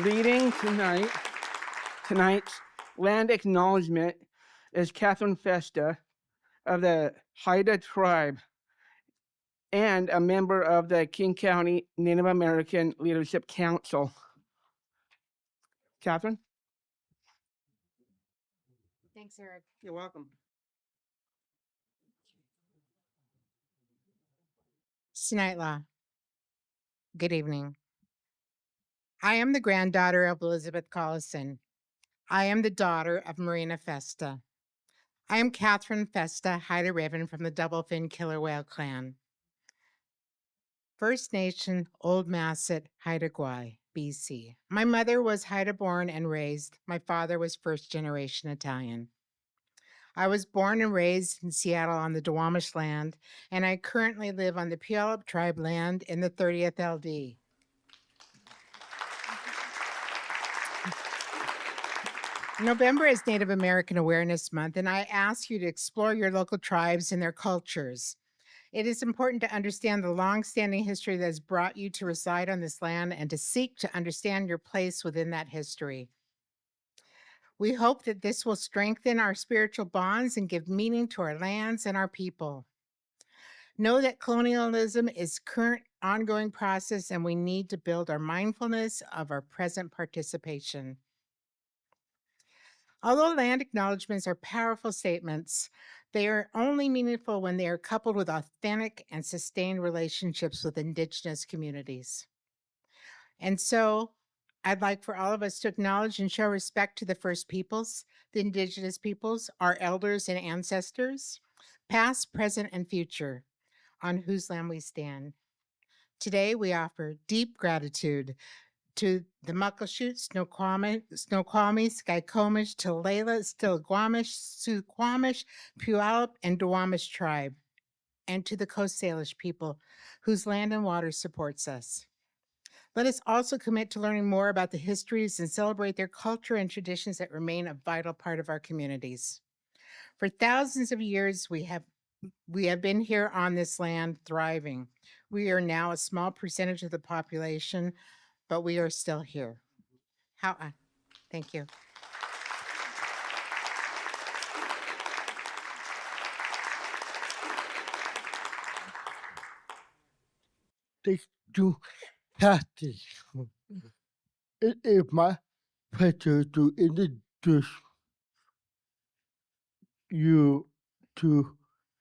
Leading tonight's land acknowledgement is Catherine Festa of the Haida tribe and a member of the King County Native American Leadership Council. Catherine? Thanks, Eric. You're welcome. Snightlaw. Good evening. I am the granddaughter of Elizabeth Collison. I am the daughter of Marina Festa. I am Catherine Festa, Haida Raven from the Double Fin Killer Whale Clan. First Nation, Old Masset, Haida Gwaii, BC. My mother was Haida born and raised. My father was first generation Italian. I was born and raised in Seattle on the Duwamish land, and I currently live on the Puyallup tribe land in the 30th LD. November is Native American Awareness Month, and I ask you to explore your local tribes and their cultures. It is important to understand the long-standing history that has brought you to reside on this land and to seek to understand your place within that history. We hope that this will strengthen our spiritual bonds and give meaning to our lands and our people. Know that colonialism is a current ongoing process, and we need to build our mindfulness of our present participation. Although land acknowledgements are powerful statements, they are only meaningful when they are coupled with authentic and sustained relationships with Indigenous communities. And so I'd like for all of us to acknowledge and show respect to the First Peoples, the Indigenous peoples, our elders and ancestors, past, present, and future, on whose land we stand. Today, we offer deep gratitude to the Muckleshoot, Snoqualmie, Skykomish, Tulalip, Stillaguamish, Suquamish, Puyallup, and Duwamish tribe, and to the Coast Salish people whose land and water supports us. Let us also commit to learning more about the histories and celebrate their culture and traditions that remain a vital part of our communities. For thousands of years, we have been here on this land thriving. We are now a small percentage of the population, but we are still here. Thank you. Thank you, Kathy. It is my pleasure to introduce you to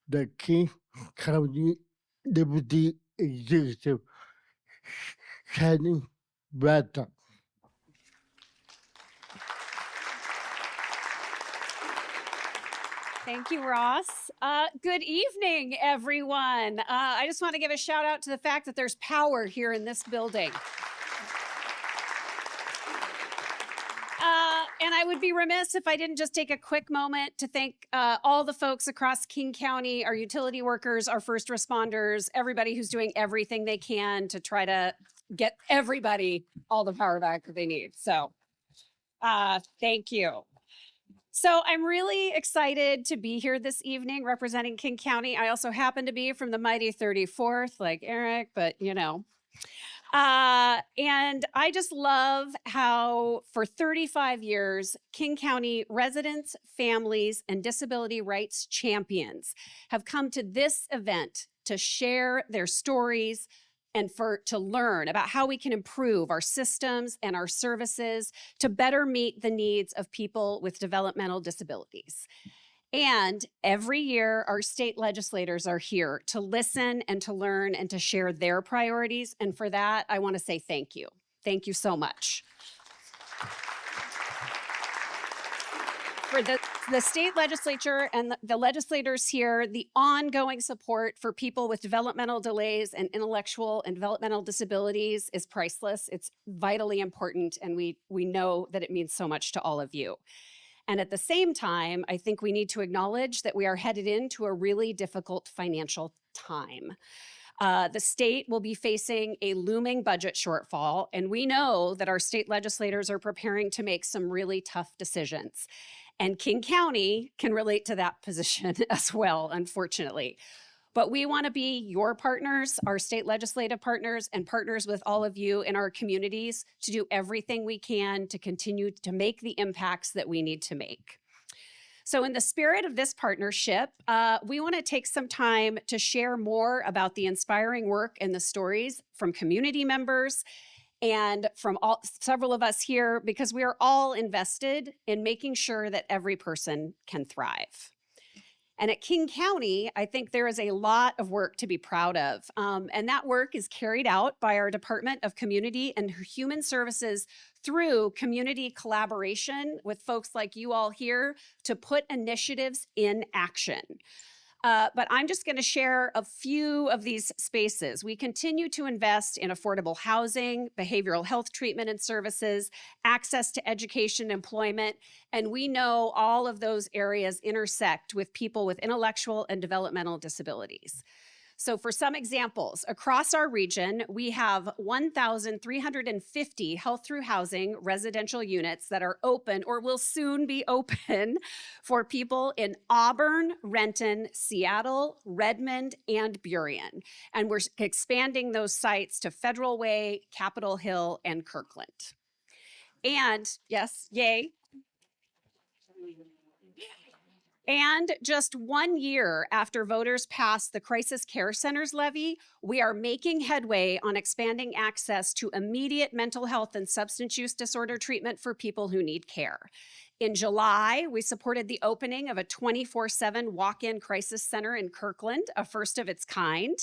the King County Deputy Executive, Shannon Braddock. Thank you, Ross. Good evening, everyone. I just want to give a shout out to the fact that there's power here in this building. And I would be remiss if I didn't just take a quick moment to thank all the folks across King County, our utility workers, our first responders, everybody who's doing everything they can to try to get everybody all the power back that they need. So thank you. So I'm really excited to be here this evening representing King County. I also happen to be from the mighty 34th, like Eric, but you know. And I just love how for 35 years, King County residents, families, and disability rights champions have come to this event to share their stories and to learn about how we can improve our systems and our services to better meet the needs of people with developmental disabilities. And every year, our state legislators are here to listen and to learn and to share their priorities. And for that, I want to say thank you. Thank you so much. For the state legislature and the legislators here, the ongoing support for people with developmental delays and intellectual and developmental disabilities is priceless. It's vitally important, and we know that it means so much to all of you. And at the same time, I think we need to acknowledge that we are headed into a really difficult financial time. The state will be facing a looming budget shortfall, and we know that our state legislators are preparing to make some really tough decisions. And King County can relate to that position as well, unfortunately. But we want to be your partners, our state legislative partners, and partners with all of you in our communities to do everything we can to continue to make the impacts that we need to make. So in the spirit of this partnership, we want to take some time to share more about the inspiring work and the stories from community members and from several of us here, because we are all invested in making sure that every person can thrive. And at King County, I think there is a lot of work to be proud of. And that work is carried out by our Department of Community and Human Services through community collaboration with folks like you all here to put initiatives in action. But I'm just going to share a few of these spaces. We continue to invest in affordable housing, behavioral health treatment and services, access to education and employment, and we know all of those areas intersect with people with intellectual and developmental disabilities. So for some examples, across our region, we have 1,350 health through housing residential units that are open or will soon be open for people in Auburn, Renton, Seattle, Redmond, and Burien. And we're expanding those sites to Federal Way, Capitol Hill, and Kirkland. And yes, yay. And just 1 year after voters passed the Crisis Care Centers levy, we are making headway on expanding access to immediate mental health and substance use disorder treatment for people who need care. In July, we supported the opening of a 24/7 walk-in crisis center in Kirkland, a first of its kind.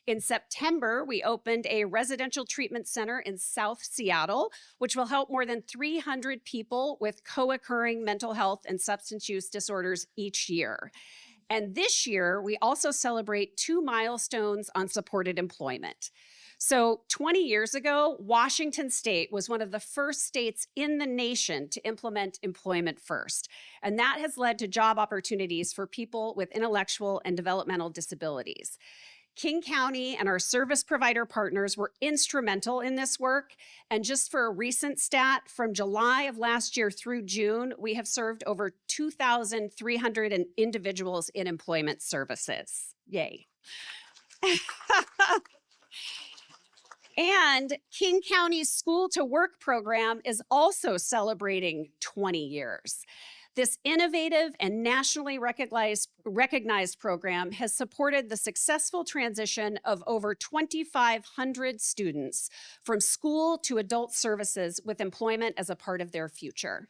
In September, we opened a residential treatment center in South Seattle, which will help more than 300 people with co-occurring mental health and substance use disorders each year. And this year, we also celebrate 2 milestones on supported employment. So 20 years ago, Washington State was one of the first states in the nation to implement employment first. And that has led to job opportunities for people with intellectual and developmental disabilities. King County and our service provider partners were instrumental in this work. And just for a recent stat, from July of last year through June, we have served over 2,300 individuals in employment services. Yay. And King County's School to Work program is also celebrating 20 years. This innovative and nationally recognized program has supported the successful transition of over 2,500 students from school to adult services with employment as a part of their future.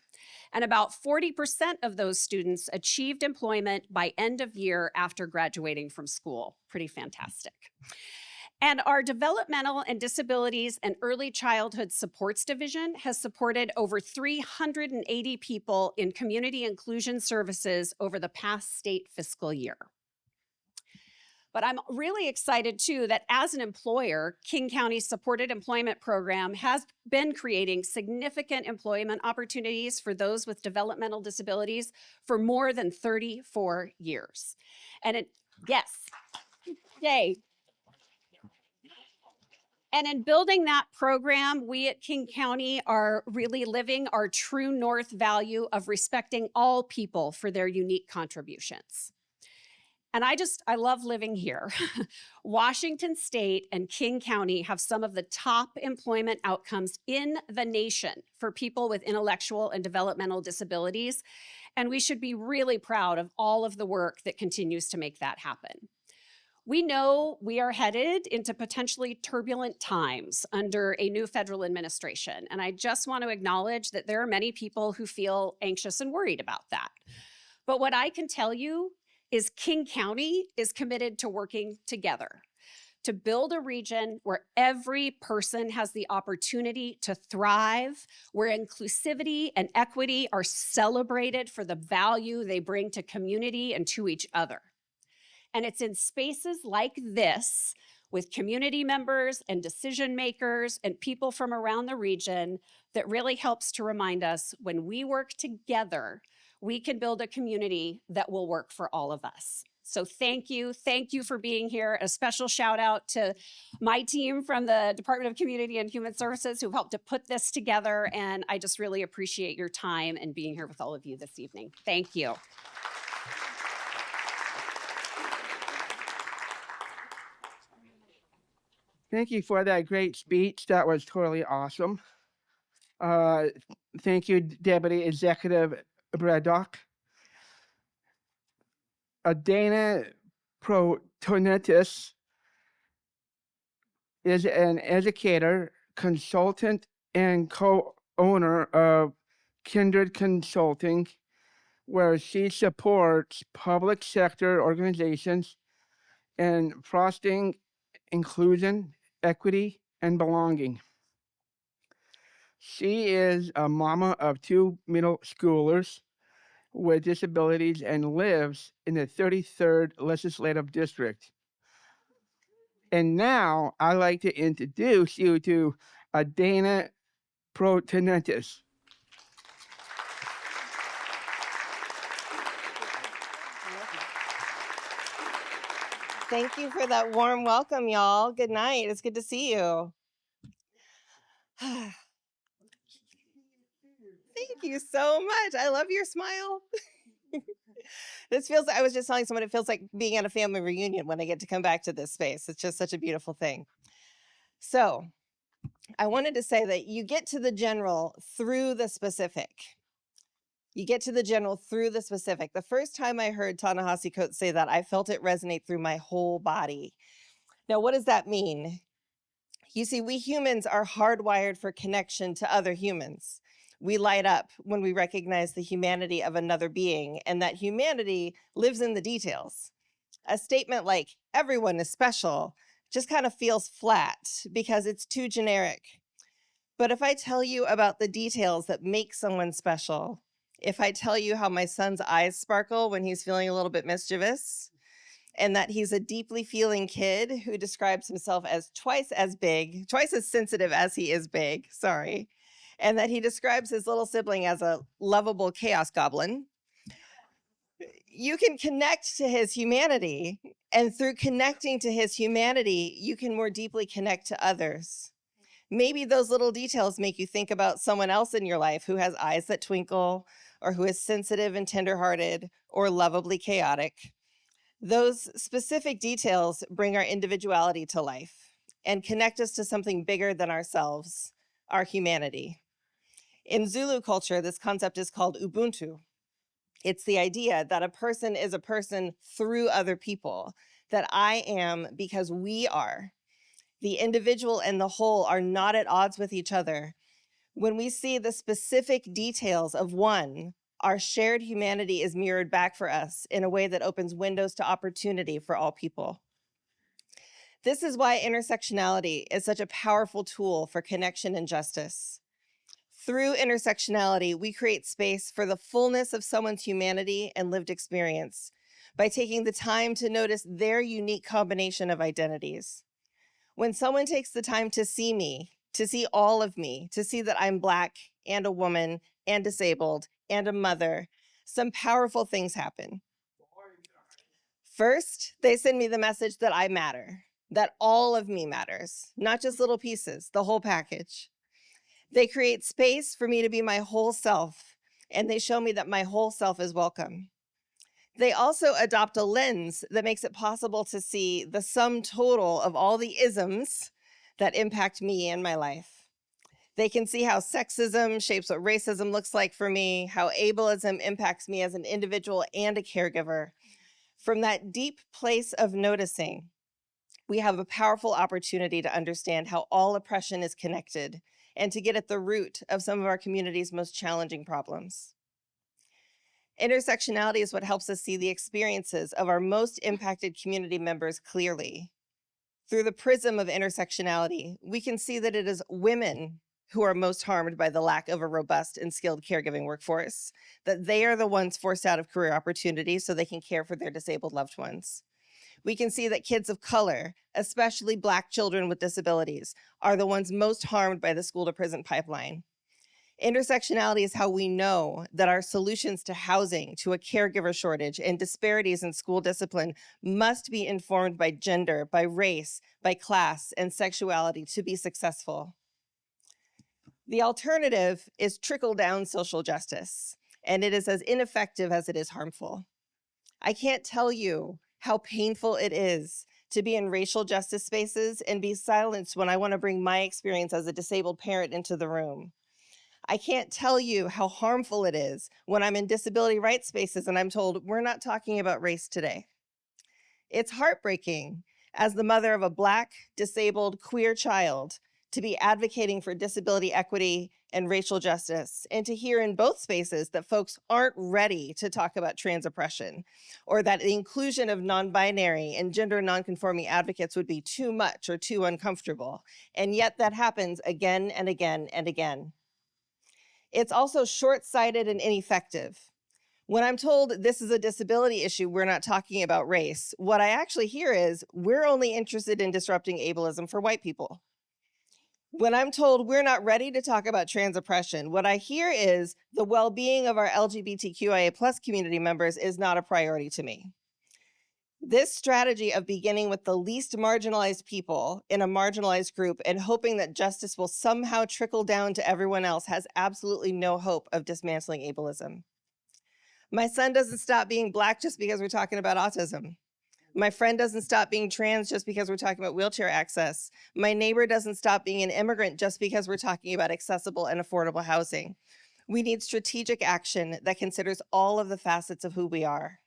And about 40% of those students achieved employment by end of year after graduating from school. Pretty fantastic. And our Developmental and Disabilities and Early Childhood Supports Division has supported over 380 people in community inclusion services over the past state fiscal year. But I'm really excited too that as an employer, King County's Supported Employment Program has been creating significant employment opportunities for those with developmental disabilities for more than 34 years. And yes, yay. And in building that program, we at King County are really living our true north value of respecting all people for their unique contributions. And I love living here. Washington State and King County have some of the top employment outcomes in the nation for people with intellectual and developmental disabilities. And we should be really proud of all of the work that continues to make that happen. We know we are headed into potentially turbulent times under a new federal administration, and I just want to acknowledge that there are many people who feel anxious and worried about that. But what I can tell you is King County is committed to working together to build a region where every person has the opportunity to thrive, where inclusivity and equity are celebrated for the value they bring to community and to each other. And it's in spaces like this, with community members and decision makers and people from around the region, that really helps to remind us when we work together, we can build a community that will work for all of us. So thank you for being here. A special shout out to my team from the Department of Community and Human Services who've helped to put this together. And I just really appreciate your time and being here with all of you this evening. Thank you. Thank you for that great speech. That was totally awesome. Uh, Thank you, Deputy Executive Braddock. Dana Protonitis is an educator, consultant, and co-owner of Kindred Consulting, where she supports public sector organizations in fostering inclusion, equity, and belonging. She is a mama of 2 middle schoolers with disabilities and lives in the 33rd Legislative District. And now I'd like to introduce you to Dana Protonitis. Thank you for that warm welcome, y'all. Good night. It's good to see you. Thank you so much. I love your smile. This feels, I was just telling someone, it feels like being at a family reunion when I get to come back to this space. It's just such a beautiful thing. So I wanted to say that you get to the general through the specific. You get to the general through the specific. The first time I heard Ta-Nehisi Coates say that, I felt it resonate through my whole body. Now, what does that mean? You see, we humans are hardwired for connection to other humans. We light up when we recognize the humanity of another being, and that humanity lives in the details. A statement like, everyone is special, just kind of feels flat because it's too generic. But if I tell you about the details that make someone special, if I tell you how my son's eyes sparkle when he's feeling a little bit mischievous, and that he's a deeply feeling kid who describes himself as twice as sensitive as he is big, and that he describes his little sibling as a lovable chaos goblin, you can connect to his humanity. And through connecting to his humanity, you can more deeply connect to others. Maybe those little details make you think about someone else in your life who has eyes that twinkle, or who is sensitive and tenderhearted, or lovably chaotic. Those specific details bring our individuality to life and connect us to something bigger than ourselves, our humanity. In Zulu culture, this concept is called Ubuntu. It's the idea that a person is a person through other people, that I am because we are. The individual and the whole are not at odds with each other. When we see the specific details of one, our shared humanity is mirrored back for us in a way that opens windows to opportunity for all people. This is why intersectionality is such a powerful tool for connection and justice. Through intersectionality, we create space for the fullness of someone's humanity and lived experience by taking the time to notice their unique combination of identities. When someone takes the time to see me, to see all of me, to see that I'm Black and a woman and disabled and a mother, some powerful things happen. First, they send me the message that I matter, that all of me matters, not just little pieces, the whole package. They create space for me to be my whole self, and they show me that my whole self is welcome. They also adopt a lens that makes it possible to see the sum total of all the isms that impact me and my life. They can see how sexism shapes what racism looks like for me, how ableism impacts me as an individual and a caregiver. From that deep place of noticing, we have a powerful opportunity to understand how all oppression is connected and to get at the root of some of our community's most challenging problems. Intersectionality is what helps us see the experiences of our most impacted community members clearly. Through the prism of intersectionality, we can see that it is women who are most harmed by the lack of a robust and skilled caregiving workforce, that they are the ones forced out of career opportunities so they can care for their disabled loved ones. We can see that kids of color, especially Black children with disabilities, are the ones most harmed by the school to prison pipeline. Intersectionality is how we know that our solutions to housing, to a caregiver shortage, and disparities in school discipline must be informed by gender, by race, by class, and sexuality to be successful. The alternative is trickle-down social justice, and it is as ineffective as it is harmful. I can't tell you how painful it is to be in racial justice spaces and be silenced when I want to bring my experience as a disabled parent into the room. I can't tell you how harmful it is when I'm in disability rights spaces and I'm told, we're not talking about race today. It's heartbreaking as the mother of a Black, disabled, queer child to be advocating for disability equity and racial justice, and to hear in both spaces that folks aren't ready to talk about trans oppression, or that the inclusion of non-binary and gender non-conforming advocates would be too much or too uncomfortable. And yet that happens again and again and again. It's also short-sighted and ineffective. When I'm told this is a disability issue, we're not talking about race, what I actually hear is, we're only interested in disrupting ableism for white people. When I'm told we're not ready to talk about trans oppression, what I hear is the well-being of our LGBTQIA+ community members is not a priority to me. This strategy of beginning with the least marginalized people in a marginalized group and hoping that justice will somehow trickle down to everyone else has absolutely no hope of dismantling ableism. My son doesn't stop being Black just because we're talking about autism. My friend doesn't stop being trans just because we're talking about wheelchair access. My neighbor doesn't stop being an immigrant just because we're talking about accessible and affordable housing. We need strategic action that considers all of the facets of who we are.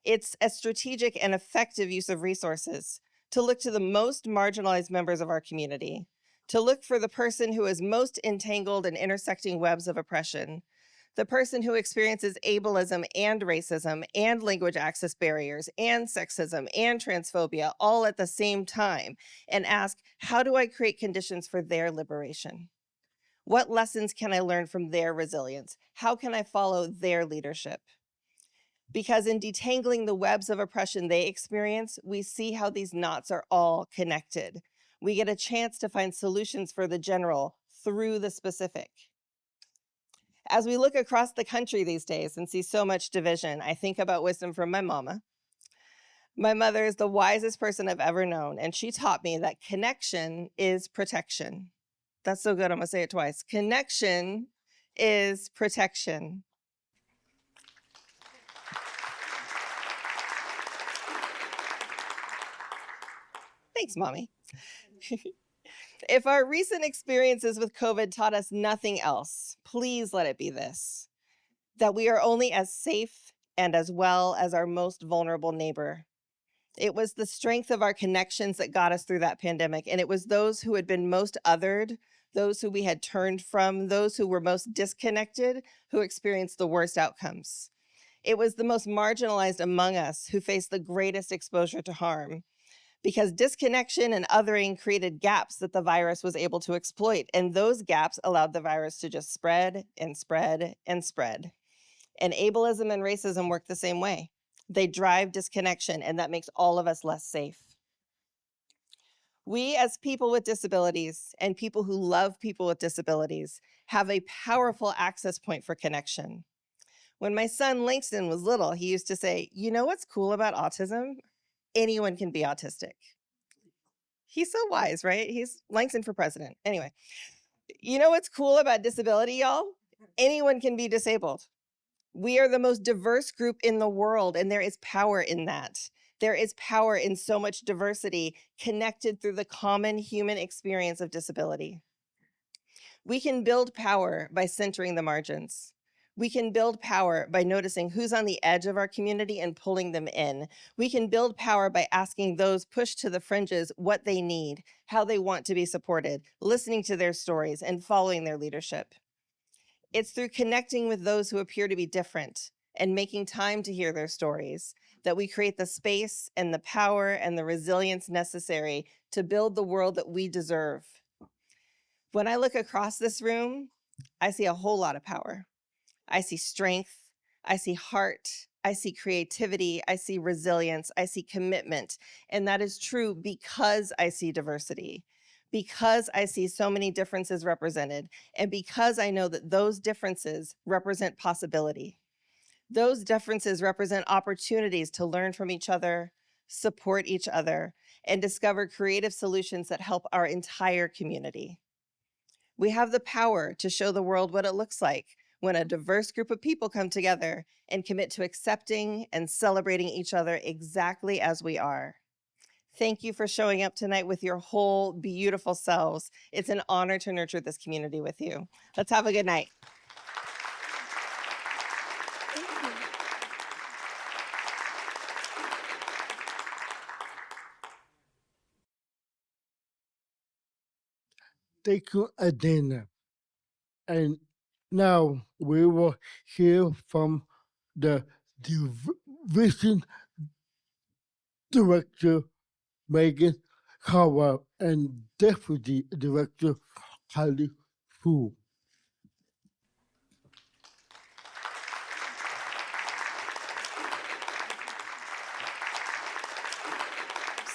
It's a strategic and effective use of resources to look to the most marginalized members of our community, to look for the person who is most entangled in intersecting webs of oppression, the person who experiences ableism and racism and language access barriers and sexism and transphobia all at the same time, and ask, how do I create conditions for their liberation? What lessons can I learn from their resilience? How can I follow their leadership? Because in detangling the webs of oppression they experience, we see how these knots are all connected. We get a chance to find solutions for the general through the specific. As we look across the country these days and see so much division, I think about wisdom from my mama. My mother is the wisest person I've ever known, and she taught me that connection is protection. That's so good, I'm gonna say it twice. Connection is protection. Thanks, Mommy. If our recent experiences with COVID taught us nothing else, please let it be this: that we are only as safe and as well as our most vulnerable neighbor. It was the strength of our connections that got us through that pandemic, and it was those who had been most othered, those who we had turned from, those who were most disconnected, who experienced the worst outcomes. It was the most marginalized among us who faced the greatest exposure to harm, because disconnection and othering created gaps that the virus was able to exploit, and those gaps allowed the virus to just spread and spread and spread. And ableism and racism work the same way. They drive disconnection, and that makes all of us less safe. We, as people with disabilities and people who love people with disabilities, have a powerful access point for connection. When my son Langston was little, he used to say, you know what's cool about autism? Anyone can be autistic. He's so wise, right? He's Langston for president. Anyway, you know what's cool about disability, y'all? Anyone can be disabled. We are the most diverse group in the world, and there is power in that. There is power in so much diversity connected through the common human experience of disability. We can build power by centering the margins. We can build power by noticing who's on the edge of our community and pulling them in. We can build power by asking those pushed to the fringes what they need, how they want to be supported, listening to their stories, and following their leadership. It's through connecting with those who appear to be different and making time to hear their stories that we create the space and the power and the resilience necessary to build the world that we deserve. When I look across this room, I see a whole lot of power. I see strength, I see heart, I see creativity, I see resilience, I see commitment. And that is true because I see diversity, because I see so many differences represented, and because I know that those differences represent possibility. Those differences represent opportunities to learn from each other, support each other, and discover creative solutions that help our entire community. We have the power to show the world what it looks like when a diverse group of people come together and commit to accepting and celebrating each other exactly as we are. Thank you for showing up tonight with your whole beautiful selves. It's an honor to nurture this community with you. Let's have a good night. Thank you, Adina. And now we will hear from the division director, Megan Howard, and deputy director, Holly Fu.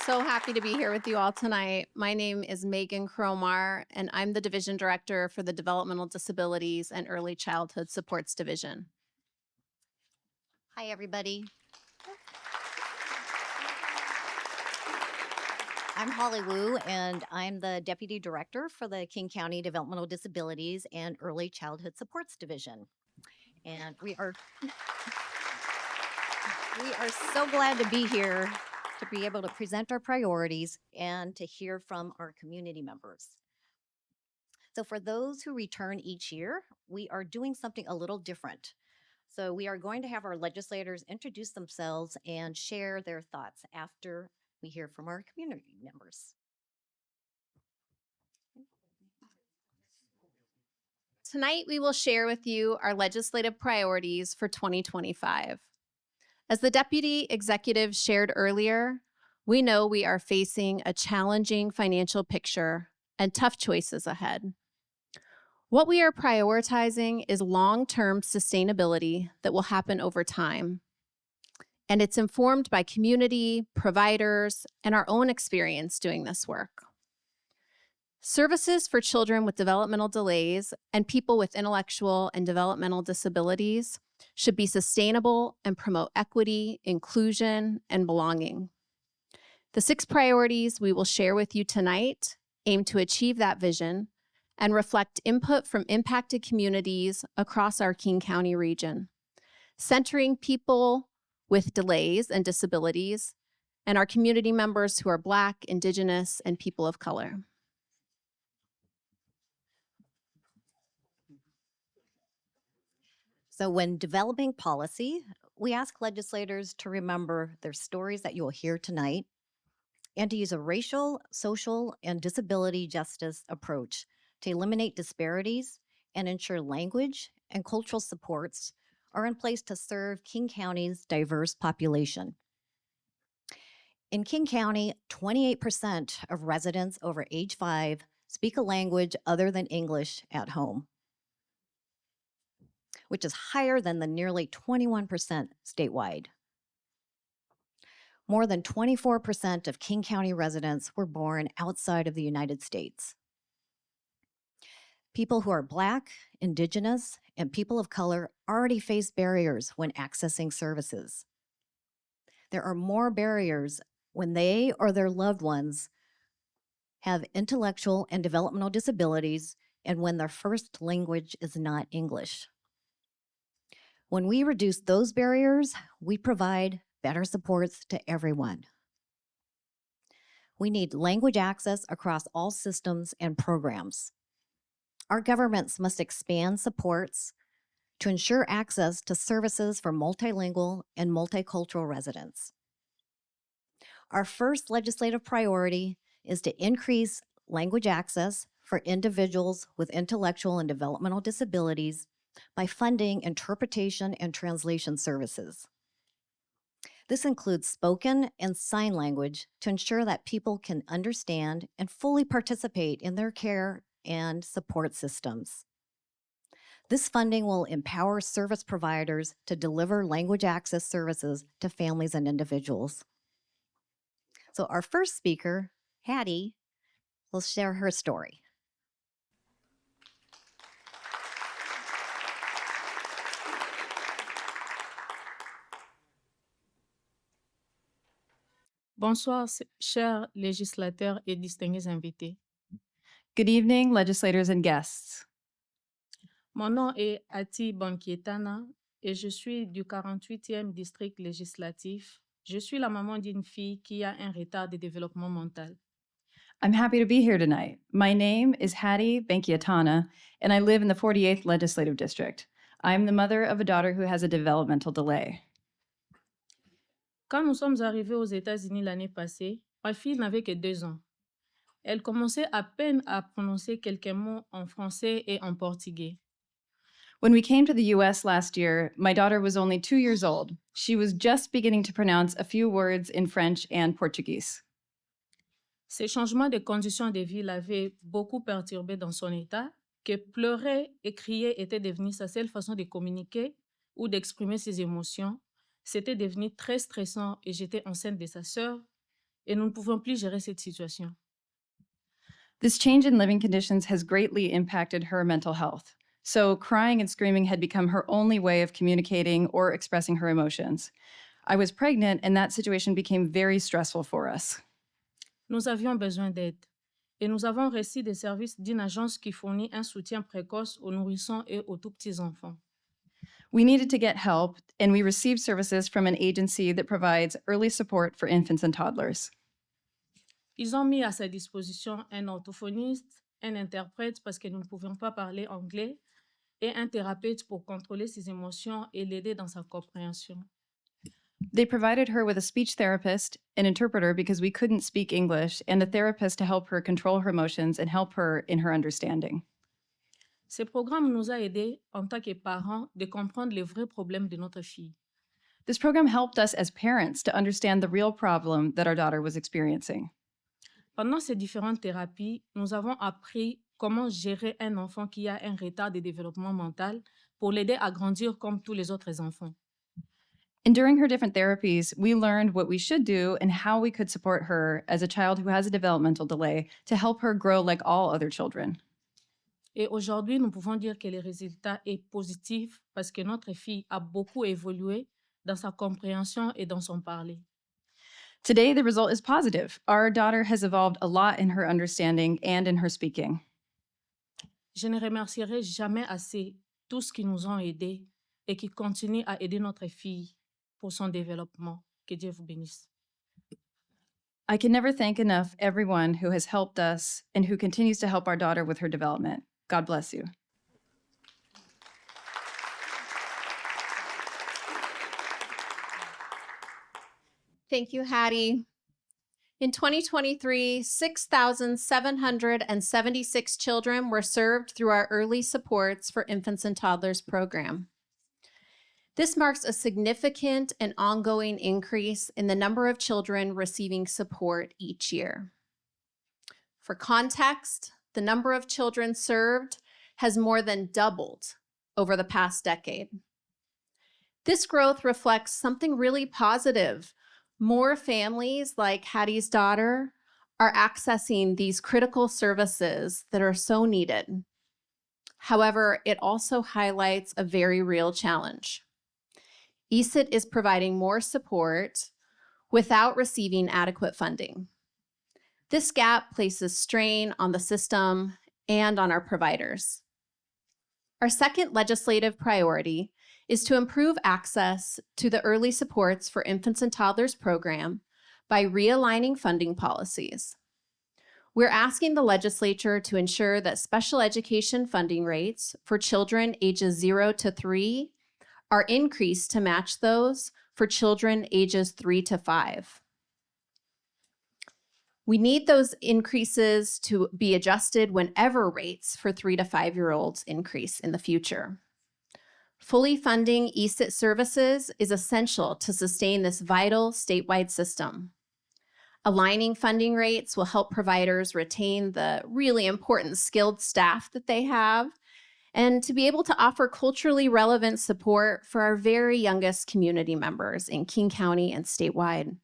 So happy to be here with you all tonight. My name is Megan Cromar, and I'm the Division Director for the Developmental Disabilities and Early Childhood Supports Division. Hi, everybody. I'm Holly Wu, and I'm the Deputy Director for the King County Developmental Disabilities and Early Childhood Supports Division. And we are so glad to be here to be able to present our priorities and to hear from our community members. So for those who return each year, we are doing something a little different. So we are going to have our legislators introduce themselves and share their thoughts after we hear from our community members. Tonight, we will share with you our legislative priorities for 2025. As the Deputy Executive shared earlier, we know we are facing a challenging financial picture and tough choices ahead. What we are prioritizing is long-term sustainability that will happen over time. And it's informed by community, providers, and our own experience doing this work. Services for children with developmental delays and people with intellectual and developmental disabilities should be sustainable and promote equity, inclusion, and belonging. The 6 priorities we will share with you tonight aim to achieve that vision and reflect input from impacted communities across our King County region, centering people with delays and disabilities and our community members who are Black, Indigenous, and people of color. So when developing policy, we ask legislators to remember their stories that you will hear tonight and to use a racial, social, and disability justice approach to eliminate disparities and ensure language and cultural supports are in place to serve King County's diverse population. In King County, 28% of residents over age 5 speak a language other than English at home, which is higher than the nearly 21% statewide. More than 24% of King County residents were born outside of the United States. People who are Black, Indigenous, and people of color already face barriers when accessing services. There are more barriers when they or their loved ones have intellectual and developmental disabilities and when their first language is not English. When we reduce those barriers, we provide better supports to everyone. We need language access across all systems and programs. Our governments must expand supports to ensure access to services for multilingual and multicultural residents. Our first legislative priority is to increase language access for individuals with intellectual and developmental disabilities by funding interpretation and translation services. This includes spoken and sign language to ensure that people can understand and fully participate in their care and support systems. This funding will empower service providers to deliver language access services to families and individuals. So our first speaker, Hattie, will share her story. Bonsoir, chers législateurs et distingués invités. Good evening, legislators and guests. Mon nom est Ati Bonkietana et je suis du 48e district législatif Je suis la maman d'une fille qui a un retard de développement mental. I'm happy to be here tonight. My name is Hattie Bankiatana, and I live in the 48th Legislative District. I'm the mother of a daughter who has a developmental delay. Quand nous sommes arrivés aux États-Unis l'année passée, ma fille n'avait que 2 ans. Elle commençait à peine à prononcer quelques mots en français et en portugais. When we came to the US last year, my daughter was only 2 years old. She was just beginning to pronounce a few words in French and Portuguese. Ces changements de conditions de vie l'avaient beaucoup perturbée dans son état, que pleurer et crier était devenu sa seule façon de communiquer ou d'exprimer ses émotions. C'était devenu très stressant et j'étais enceinte de sa sœur et nous ne pouvions plus gérer cette situation. This change in living conditions has greatly impacted her mental health. So crying and screaming had become her only way of communicating or expressing her emotions. I was pregnant, and that situation became very stressful for us. Nous avions besoin d'aide et nous avons reçu des services d'une agence qui fournit un soutien précoce aux nourrissons et aux tout petits enfants. We needed to get help, and we received services from an agency that provides early support for infants and toddlers. Ils ont mis à sa disposition un orthophoniste, un interprète parce que nous ne pouvions pas parler anglais et un thérapeute pour contrôler ses émotions et l'aider dans sa compréhension. They provided her with a speech therapist, an interpreter because we couldn't speak English, and a therapist to help her control her emotions and help her in her understanding. Ce programme nous a aidés en tant que parents de comprendre les vrais problèmes de notre fille. This program helped us as parents to understand the real problem that our daughter was experiencing. Pendant ces différentes thérapies, nous avons appris comment gérer un enfant qui a un retard de développement mental pour l'aider à grandir comme tous les autres enfants. And during her different therapies, we learned what we should do and how we could support her as a child who has a developmental delay to help her grow like all other children. Et aujourd'hui, nous pouvons dire que le résultat est positif parce que notre fille a beaucoup évolué dans sa compréhension et dans son parler. Today, the result is positive. Our daughter has evolved a lot in her understanding and in her speaking. Je ne remercierai jamais assez tous qui nous ont aidés et qui continuent à aider notre fille pour son développement. Que Dieu vous bénisse. I can never thank enough everyone who has helped us and who continues to help our daughter with her development. God bless you. Thank you, Hattie. In 2023, 6,776 children were served through our Early Supports for Infants and Toddlers program. This marks a significant and ongoing increase in the number of children receiving support each year. For context, the number of children served has more than doubled over the past decade. This growth reflects something really positive. More families like Hattie's daughter are accessing these critical services that are so needed. However, it also highlights a very real challenge. ESIT is providing more support without receiving adequate funding. This gap places strain on the system and on our providers. Our second legislative priority is to improve access to the Early Supports for Infants and Toddlers program by realigning funding policies. We're asking the legislature to ensure that special education funding rates for children ages 0 to 3 are increased to match those for children ages 3 to 5. We need those increases to be adjusted whenever rates for 3 to 5-year-olds increase in the future. Fully funding ESIT services is essential to sustain this vital statewide system. Aligning funding rates will help providers retain the really important skilled staff that they have and to be able to offer culturally relevant support for our very youngest community members in King County and statewide.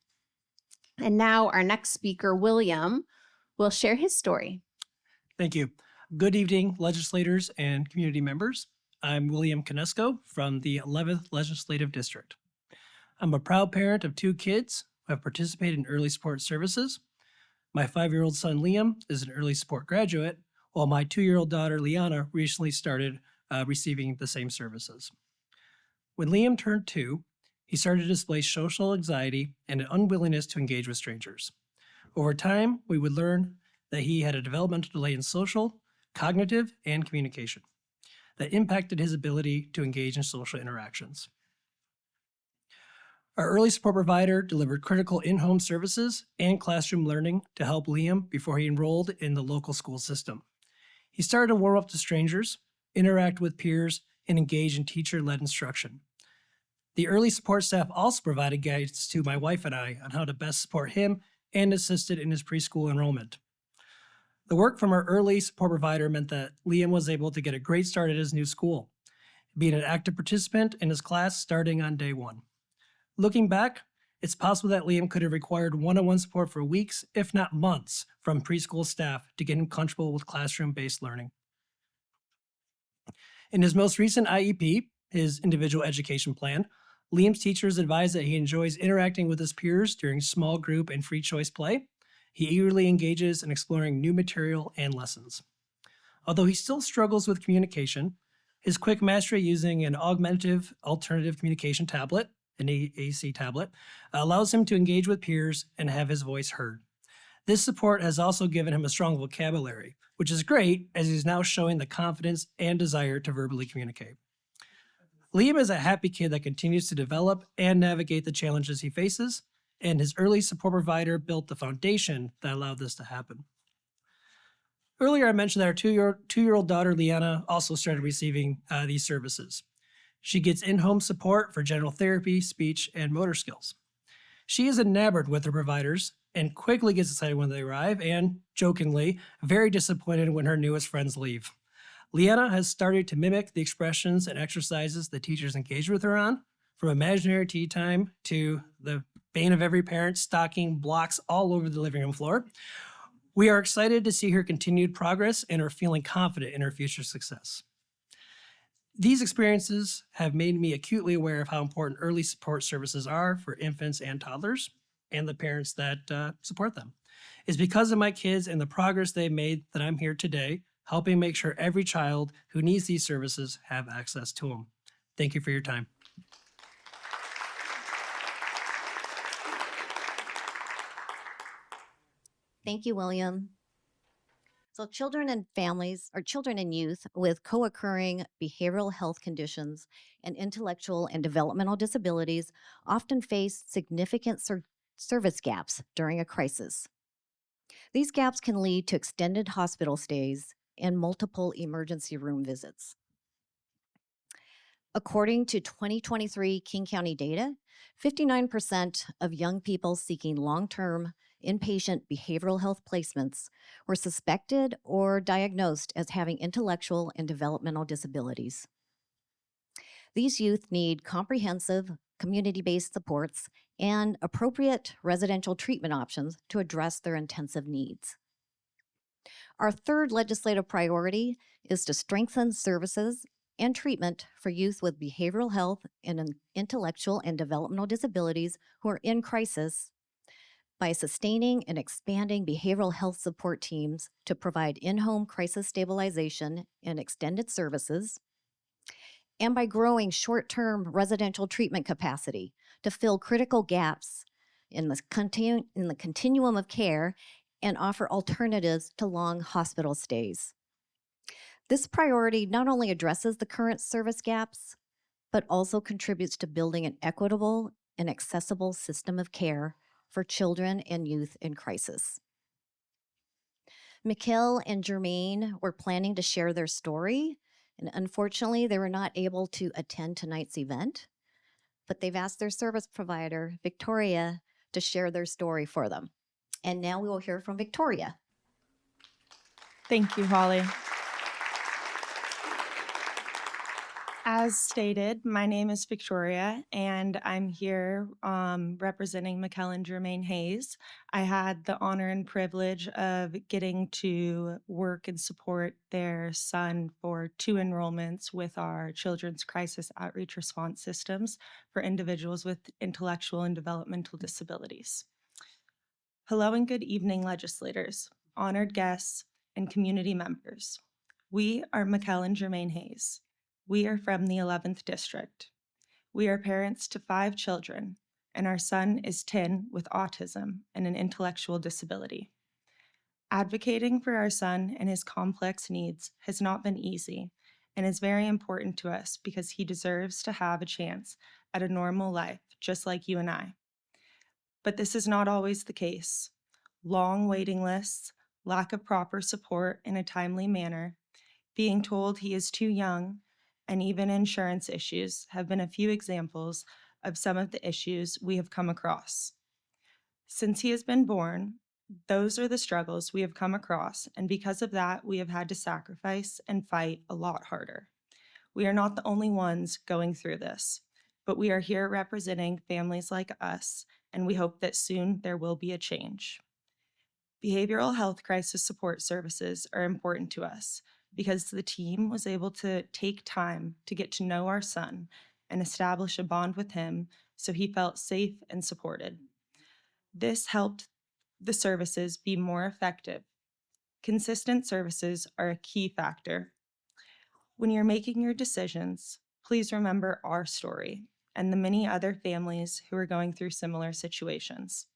And now our next speaker, William, will share his story. Thank you. Good evening, legislators and community members. I'm William Conesco from the 11th Legislative District. I'm a proud parent of 2 kids who have participated in early support services. My 5-year-old son, Liam, is an early support graduate, while my 2-year-old daughter, Liana, recently started receiving the same services. When Liam turned 2, he started to display social anxiety and an unwillingness to engage with strangers. Over time, we would learn that he had a developmental delay in social, cognitive, and communication that impacted his ability to engage in social interactions. Our early support provider delivered critical in-home services and classroom learning to help Liam before he enrolled in the local school system. He started to warm up to strangers, interact with peers, and engage in teacher-led instruction. The early support staff also provided guidance to my wife and I on how to best support him and assisted in his preschool enrollment. The work from our early support provider meant that Liam was able to get a great start at his new school, being an active participant in his class starting on day one. Looking back, it's possible that Liam could have required one-on-one support for weeks, if not months, from preschool staff to get him comfortable with classroom-based learning. In his most recent IEP, his individual education plan, Liam's teachers advise that he enjoys interacting with his peers during small group and free choice play. He eagerly engages in exploring new material and lessons. Although he still struggles with communication, his quick mastery using an augmentative alternative communication tablet, an AAC tablet, allows him to engage with peers and have his voice heard. This support has also given him a strong vocabulary, which is great as he's now showing the confidence and desire to verbally communicate. Liam is a happy kid that continues to develop and navigate the challenges he faces, and his early support provider built the foundation that allowed this to happen. Earlier, I mentioned that our two-year-old daughter, Liana, also started receiving these services. She gets in-home support for general therapy, speech, and motor skills. She is enamored with her providers and quickly gets excited when they arrive and, jokingly, very disappointed when her newest friends leave. Liana has started to mimic the expressions and exercises the teachers engage with her on, from imaginary tea time to the bane of every parent, stocking blocks all over the living room floor. We are excited to see her continued progress and are feeling confident in her future success. These experiences have made me acutely aware of how important early support services are for infants and toddlers and the parents that support them. It's because of my kids and the progress they've made that I'm here today, helping make sure every child who needs these services have access to them. Thank you for your time. Thank you, William. So children and families, or children and youth with co-occurring behavioral health conditions and intellectual and developmental disabilities often face significant service gaps during a crisis. These gaps can lead to extended hospital stays and multiple emergency room visits. According to 2023 King County data, 59% of young people seeking long-term inpatient behavioral health placements were suspected or diagnosed as having intellectual and developmental disabilities. These youth need comprehensive community-based supports and appropriate residential treatment options to address their intensive needs. Our third legislative priority is to strengthen services and treatment for youth with behavioral health and intellectual and developmental disabilities who are in crisis by sustaining and expanding behavioral health support teams to provide in-home crisis stabilization and extended services, and by growing short-term residential treatment capacity to fill critical gaps in the continuum of care and offer alternatives to long hospital stays. This priority not only addresses the current service gaps, but also contributes to building an equitable and accessible system of care for children and youth in crisis. Mikkel and Jermaine were planning to share their story, and unfortunately, they were not able to attend tonight's event, but they've asked their service provider, Victoria, to share their story for them. And now we will hear from Victoria. Thank you, Holly. As stated, my name is Victoria, and I'm here representing Mikkel and Jermaine Hayes. I had the honor and privilege of getting to work and support their son for 2 enrollments with our Children's Crisis Outreach Response Systems for individuals with intellectual and developmental disabilities. Hello and good evening, legislators, honored guests, and community members. We are Mikkel and Jermaine Hayes. We are from the 11th District. We are parents to 5 children, and our son is 10 with autism and an intellectual disability. Advocating for our son and his complex needs has not been easy and is very important to us because he deserves to have a chance at a normal life, just like you and I. But this is not always the case. Long waiting lists, lack of proper support in a timely manner, being told he is too young, and even insurance issues have been a few examples of some of the issues we have come across. Since he has been born, those are the struggles we have come across, and because of that, we have had to sacrifice and fight a lot harder. We are not the only ones going through this, but we are here representing families like us, and we hope that soon there will be a change. Behavioral health crisis support services are important to us because the team was able to take time to get to know our son and establish a bond with him so he felt safe and supported. This helped the services be more effective. Consistent services are a key factor. When you're making your decisions, please remember our story and the many other families who are going through similar situations,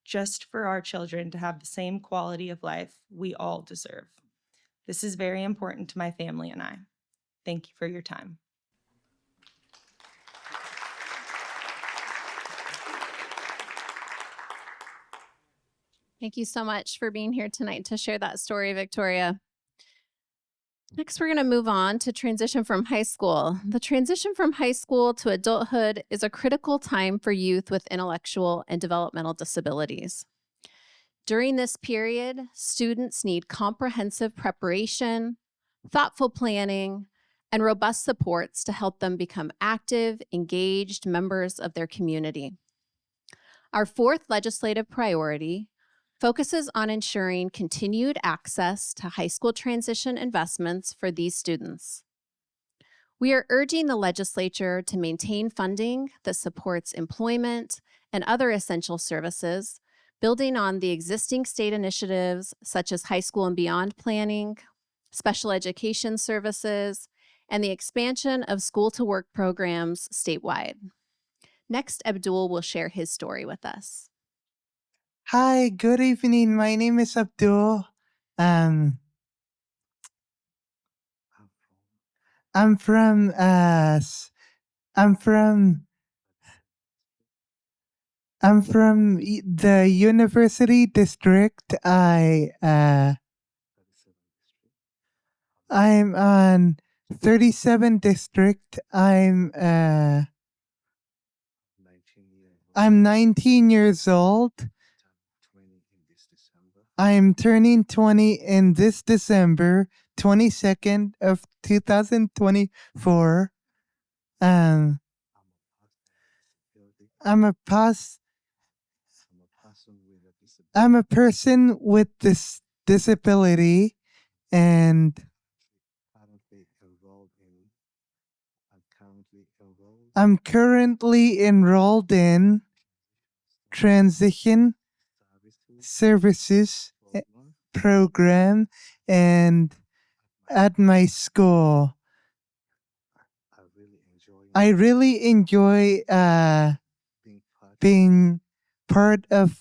just for our children to have the same quality of life we all deserve. This is very important to my family and I. Thank you for your time. Thank you so much for being here tonight to share that story, Victoria. Next, we're going to move on to transition from high school. The transition from high school to adulthood is a critical time for youth with intellectual and developmental disabilities. During this period, students need comprehensive preparation, thoughtful planning, and robust supports to help them become active, engaged members of their community. Our fourth legislative priority focuses on ensuring continued access to high school transition investments for these students. We are urging the legislature to maintain funding that supports employment and other essential services, building on the existing state initiatives such as high school and beyond planning, special education services, and the expansion of school-to-work programs statewide. Next, Abdul will share his story with us. Hi, good evening. My name is Abdul. I'm from the University District. I'm on 37 District. I'm 19 years old. I'm turning 20 in this December, 22nd of 2024. I'm a person with this disability, and I'm currently enrolled in Transition Services program and at my school. I really enjoy being part of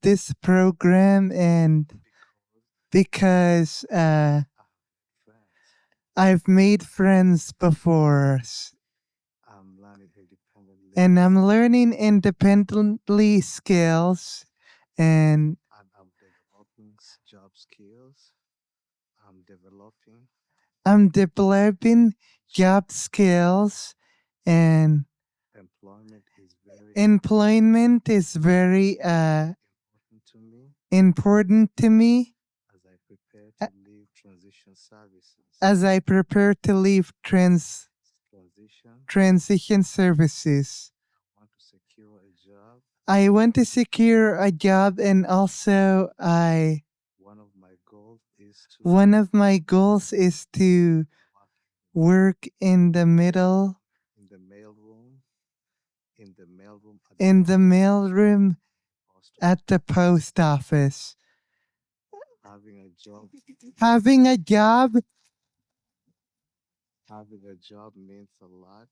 this program, and because I've made friends before, and I'm learning independently skills, and I'm developing job skills, and employment is very important to me as I prepare to leave transition services. I want to secure a job, and also one of my goals is to work in the mailroom at the post office. Having a job Having a job means a lot.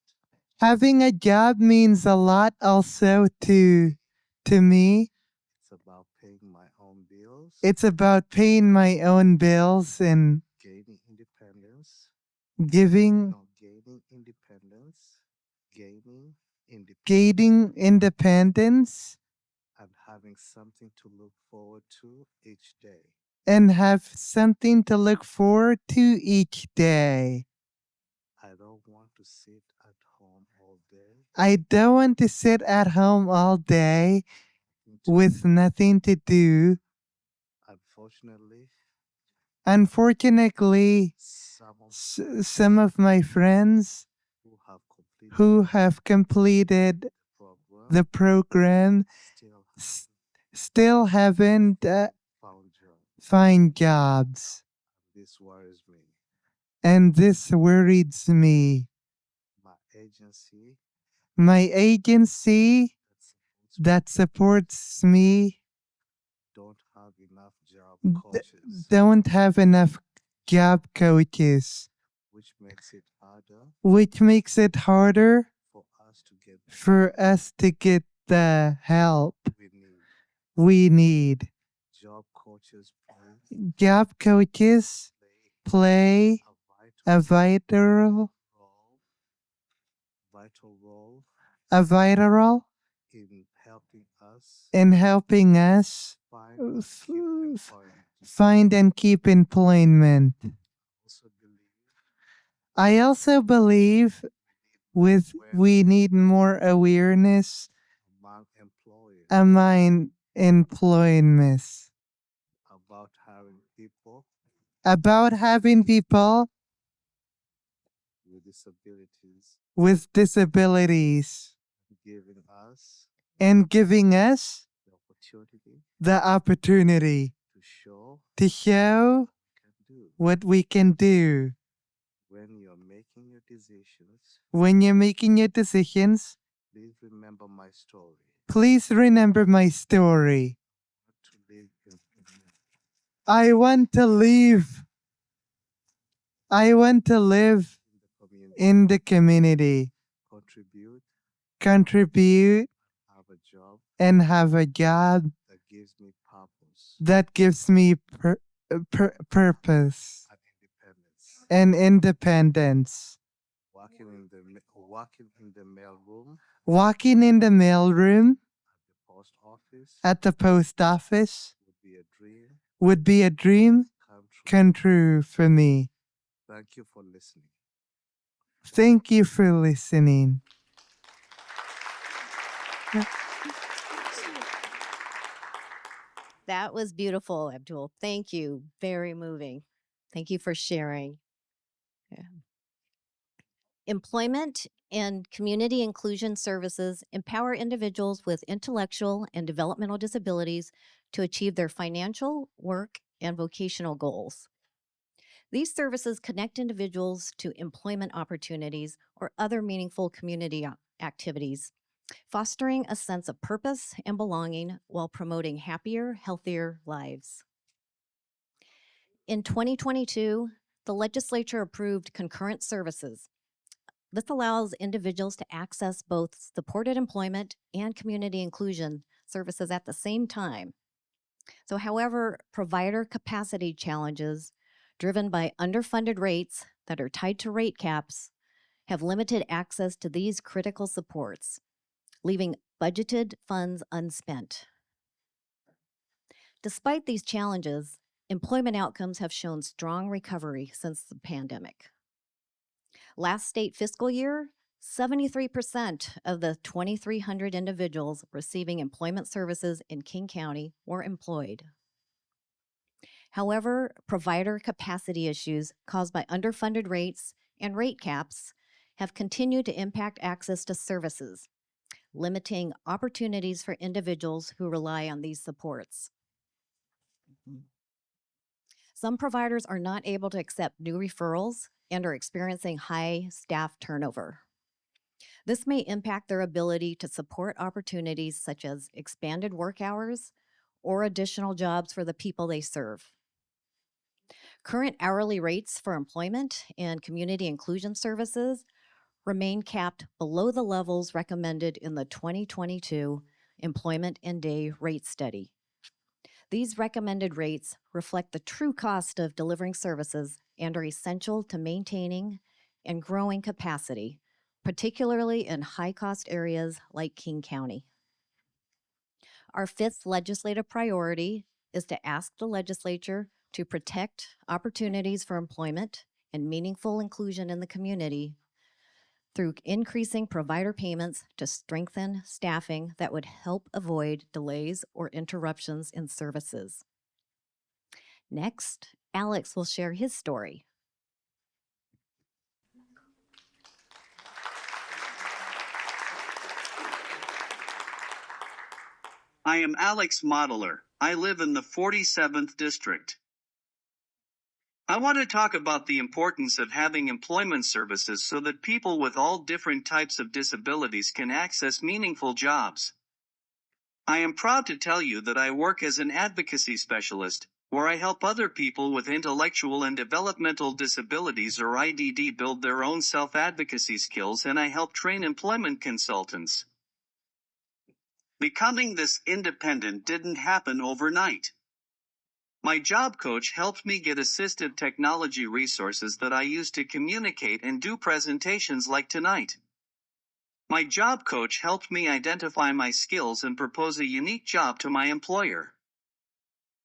Having a job means a lot also to me. It's about paying my own bills, It's about paying my own bills and gaining independence, giving gaining independence, gaining independence and having something to look forward to each day. and have something to look forward to each day. I don't want to sit at home all day I don't want to sit at home all day with nothing to do. Unfortunately, Unfortunately, some of my friends who have completed the program still haven't found jobs. this worries me. And this worries me. My agency that supports me Don't have enough job d- coaches, don't have enough job coaches, which makes it harder which makes it harder for us to get the help we need. we need. Job coaches Job coaches play a vital role a vital role in helping us in helping us find and keep employment. find and keep employment. Also believe I also believe we need more awareness among employers among employment about having people with disabilities disabilities giving us and giving us the opportunity the opportunity to show to show can do. what we can do. When you're making your decisions, When you're making your decisions, please remember my story. please remember my story. To live in I want to live. I want to live the community, in the community, contribute, have a job and have a job that gives me purpose that gives me purpose and independence. and independence. Working in the mail room, Walking in the mailroom the post office at the post office would be a dream would be a dream come true. come true for me. Thank you for listening. Thank you for listening. That was beautiful, Abdul. Thank you. Very moving. Thank you for sharing. Yeah. Employment and community inclusion services empower individuals with intellectual and developmental disabilities to achieve their financial, work, and vocational goals. These services connect individuals to employment opportunities or other meaningful community activities, fostering a sense of purpose and belonging while promoting happier, healthier lives. In 2022, the legislature approved concurrent services. This allows individuals to access both supported employment and community inclusion services at the same time. So, however, provider capacity challenges driven by underfunded rates that are tied to rate caps have limited access to these critical supports, leaving budgeted funds unspent. Despite these challenges, employment outcomes have shown strong recovery since the pandemic. Last state fiscal year, 73% of the 2,300 individuals receiving employment services in King County were employed. However, provider capacity issues caused by underfunded rates and rate caps have continued to impact access to services, limiting opportunities for individuals who rely on these supports. Some providers are not able to accept new referrals and are experiencing high staff turnover. This may impact their ability to support opportunities such as expanded work hours or additional jobs for the people they serve. Current hourly rates for employment and community inclusion services remain capped below the levels recommended in the 2022 Employment and Day Rate Study. These recommended rates reflect the true cost of delivering services and are essential to maintaining and growing capacity, particularly in high-cost areas like King County. Our fifth legislative priority is to ask the legislature to protect opportunities for employment and meaningful inclusion in the community through increasing provider payments to strengthen staffing that would help avoid delays or interruptions in services. Next, Alex will share his story. I am Alex Modeler. I live in the 47th District. I want to talk about the importance of having employment services so that people with all different types of disabilities can access meaningful jobs. I am proud to tell you that I work as an advocacy specialist, where I help other people with intellectual and developmental disabilities or IDD build their own self-advocacy skills, and I help train employment consultants. Becoming this independent didn't happen overnight. My job coach helped me get assistive technology resources that I use to communicate and do presentations like tonight. My job coach helped me identify my skills and propose a unique job to my employer.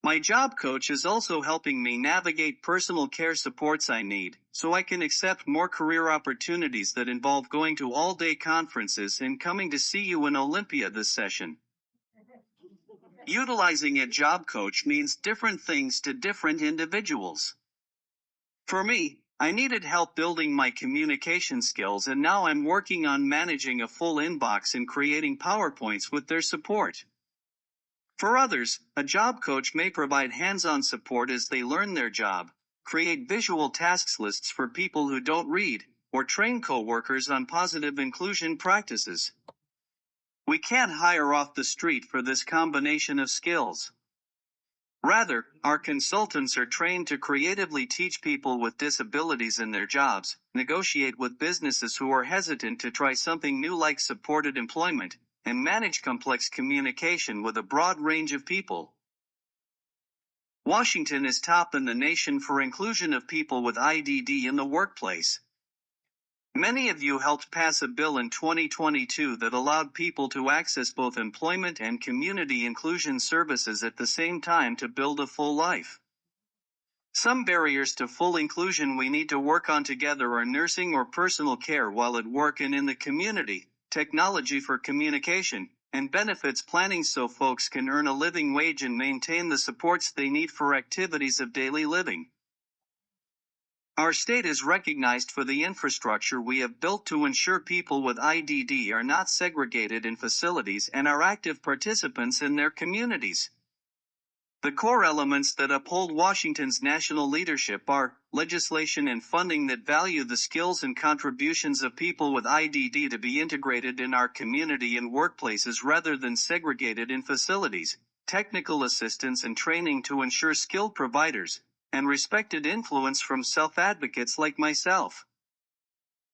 My job coach is also helping me navigate personal care supports I need, so I can accept more career opportunities that involve going to all-day conferences and coming to see you in Olympia this session. Utilizing a job coach means different things to different individuals. For me, I needed help building my communication skills, and now I'm working on managing a full inbox and creating PowerPoints with their support. For others, a job coach may provide hands-on support as they learn their job, create visual tasks lists for people who don't read, or train coworkers on positive inclusion practices. We can't hire off the street for this combination of skills. Rather, our consultants are trained to creatively teach people with disabilities in their jobs, negotiate with businesses who are hesitant to try something new like supported employment, and manage complex communication with a broad range of people. Washington is top in the nation for inclusion of people with IDD in the workplace. Many of you helped pass a bill in 2022 that allowed people to access both employment and community inclusion services at the same time to build a full life. Some barriers to full inclusion we need to work on together are nursing or personal care while at work and in the community, technology for communication, and benefits planning so folks can earn a living wage and maintain the supports they need for activities of daily living. Our state is recognized for the infrastructure we have built to ensure people with IDD are not segregated in facilities and are active participants in their communities. The core elements that uphold Washington's national leadership are legislation and funding that value the skills and contributions of people with IDD to be integrated in our community and workplaces rather than segregated in facilities, technical assistance and training to ensure skilled providers, and respected influence from self-advocates like myself.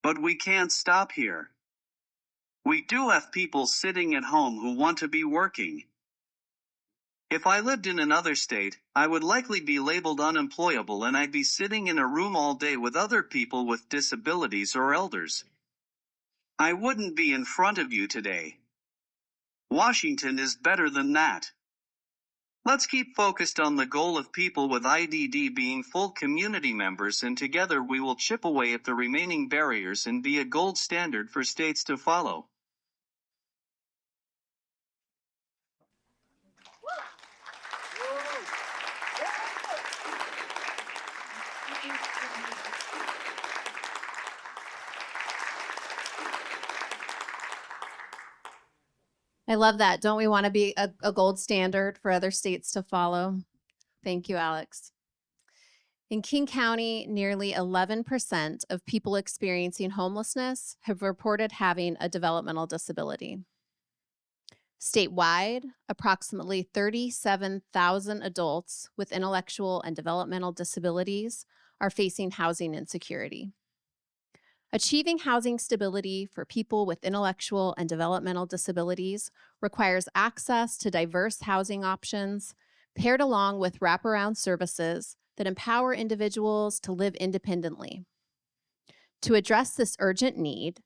But we can't stop here. We do have people sitting at home who want to be working. If I lived in another state, I would likely be labeled unemployable and I'd be sitting in a room all day with other people with disabilities or elders. I wouldn't be in front of you today. Washington is better than that. Let's keep focused on the goal of people with IDD being full community members, and together we will chip away at the remaining barriers and be a gold standard for states to follow. I love that. Don't we want to be a gold standard for other states to follow? Thank you, Alex. In King County, nearly 11% of people experiencing homelessness have reported having a developmental disability. Statewide, approximately 37,000 adults with intellectual and developmental disabilities are facing housing insecurity. Achieving housing stability for people with intellectual and developmental disabilities requires access to diverse housing options, paired along with wraparound services that empower individuals to live independently. To address this urgent need,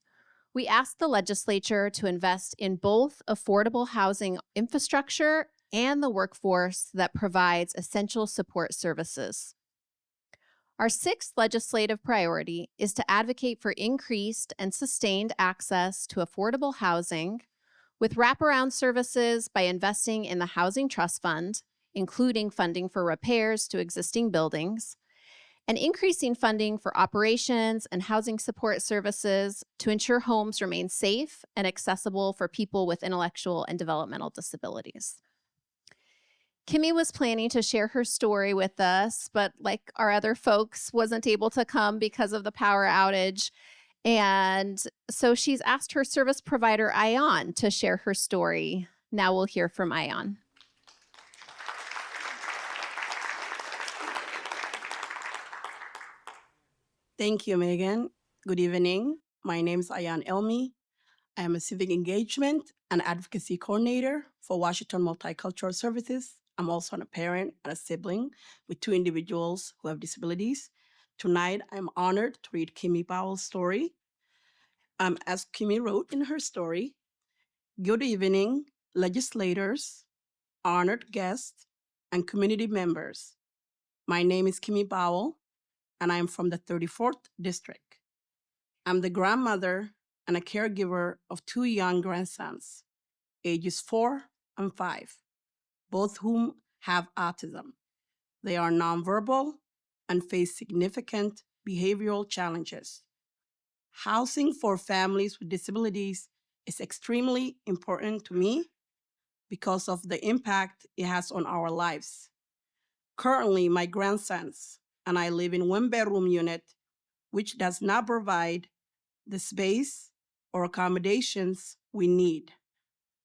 we asked the legislature to invest in both affordable housing infrastructure and the workforce that provides essential support services. Our sixth legislative priority is to advocate for increased and sustained access to affordable housing with wraparound services by investing in the Housing Trust Fund, including funding for repairs to existing buildings, and increasing funding for operations and housing support services to ensure homes remain safe and accessible for people with intellectual and developmental disabilities. Kimmy was planning to share her story with us, but like our other folks, wasn't able to come because of the power outage. And so she's asked her service provider, Ion, to share her story. Now we'll hear from Ion. Thank you, Megan. Good evening. My name is Ayan Elmi. I am a civic engagement and advocacy coordinator for Washington Multicultural Services. I'm also a parent and a sibling with two individuals who have disabilities. Tonight, I'm honored to read Kimmy Powell's story. As Kimmy wrote in her story, good evening, legislators, honored guests, and community members. My name is Kimmy Powell, and I am from the 34th District. I'm the grandmother and a caregiver of two young grandsons, ages 4 and 5, both whom have autism. They are nonverbal and face significant behavioral challenges. Housing for families with disabilities is extremely important to me because of the impact it has on our lives. Currently, my grandsons and I live in one-bedroom unit, which does not provide the space or accommodations we need.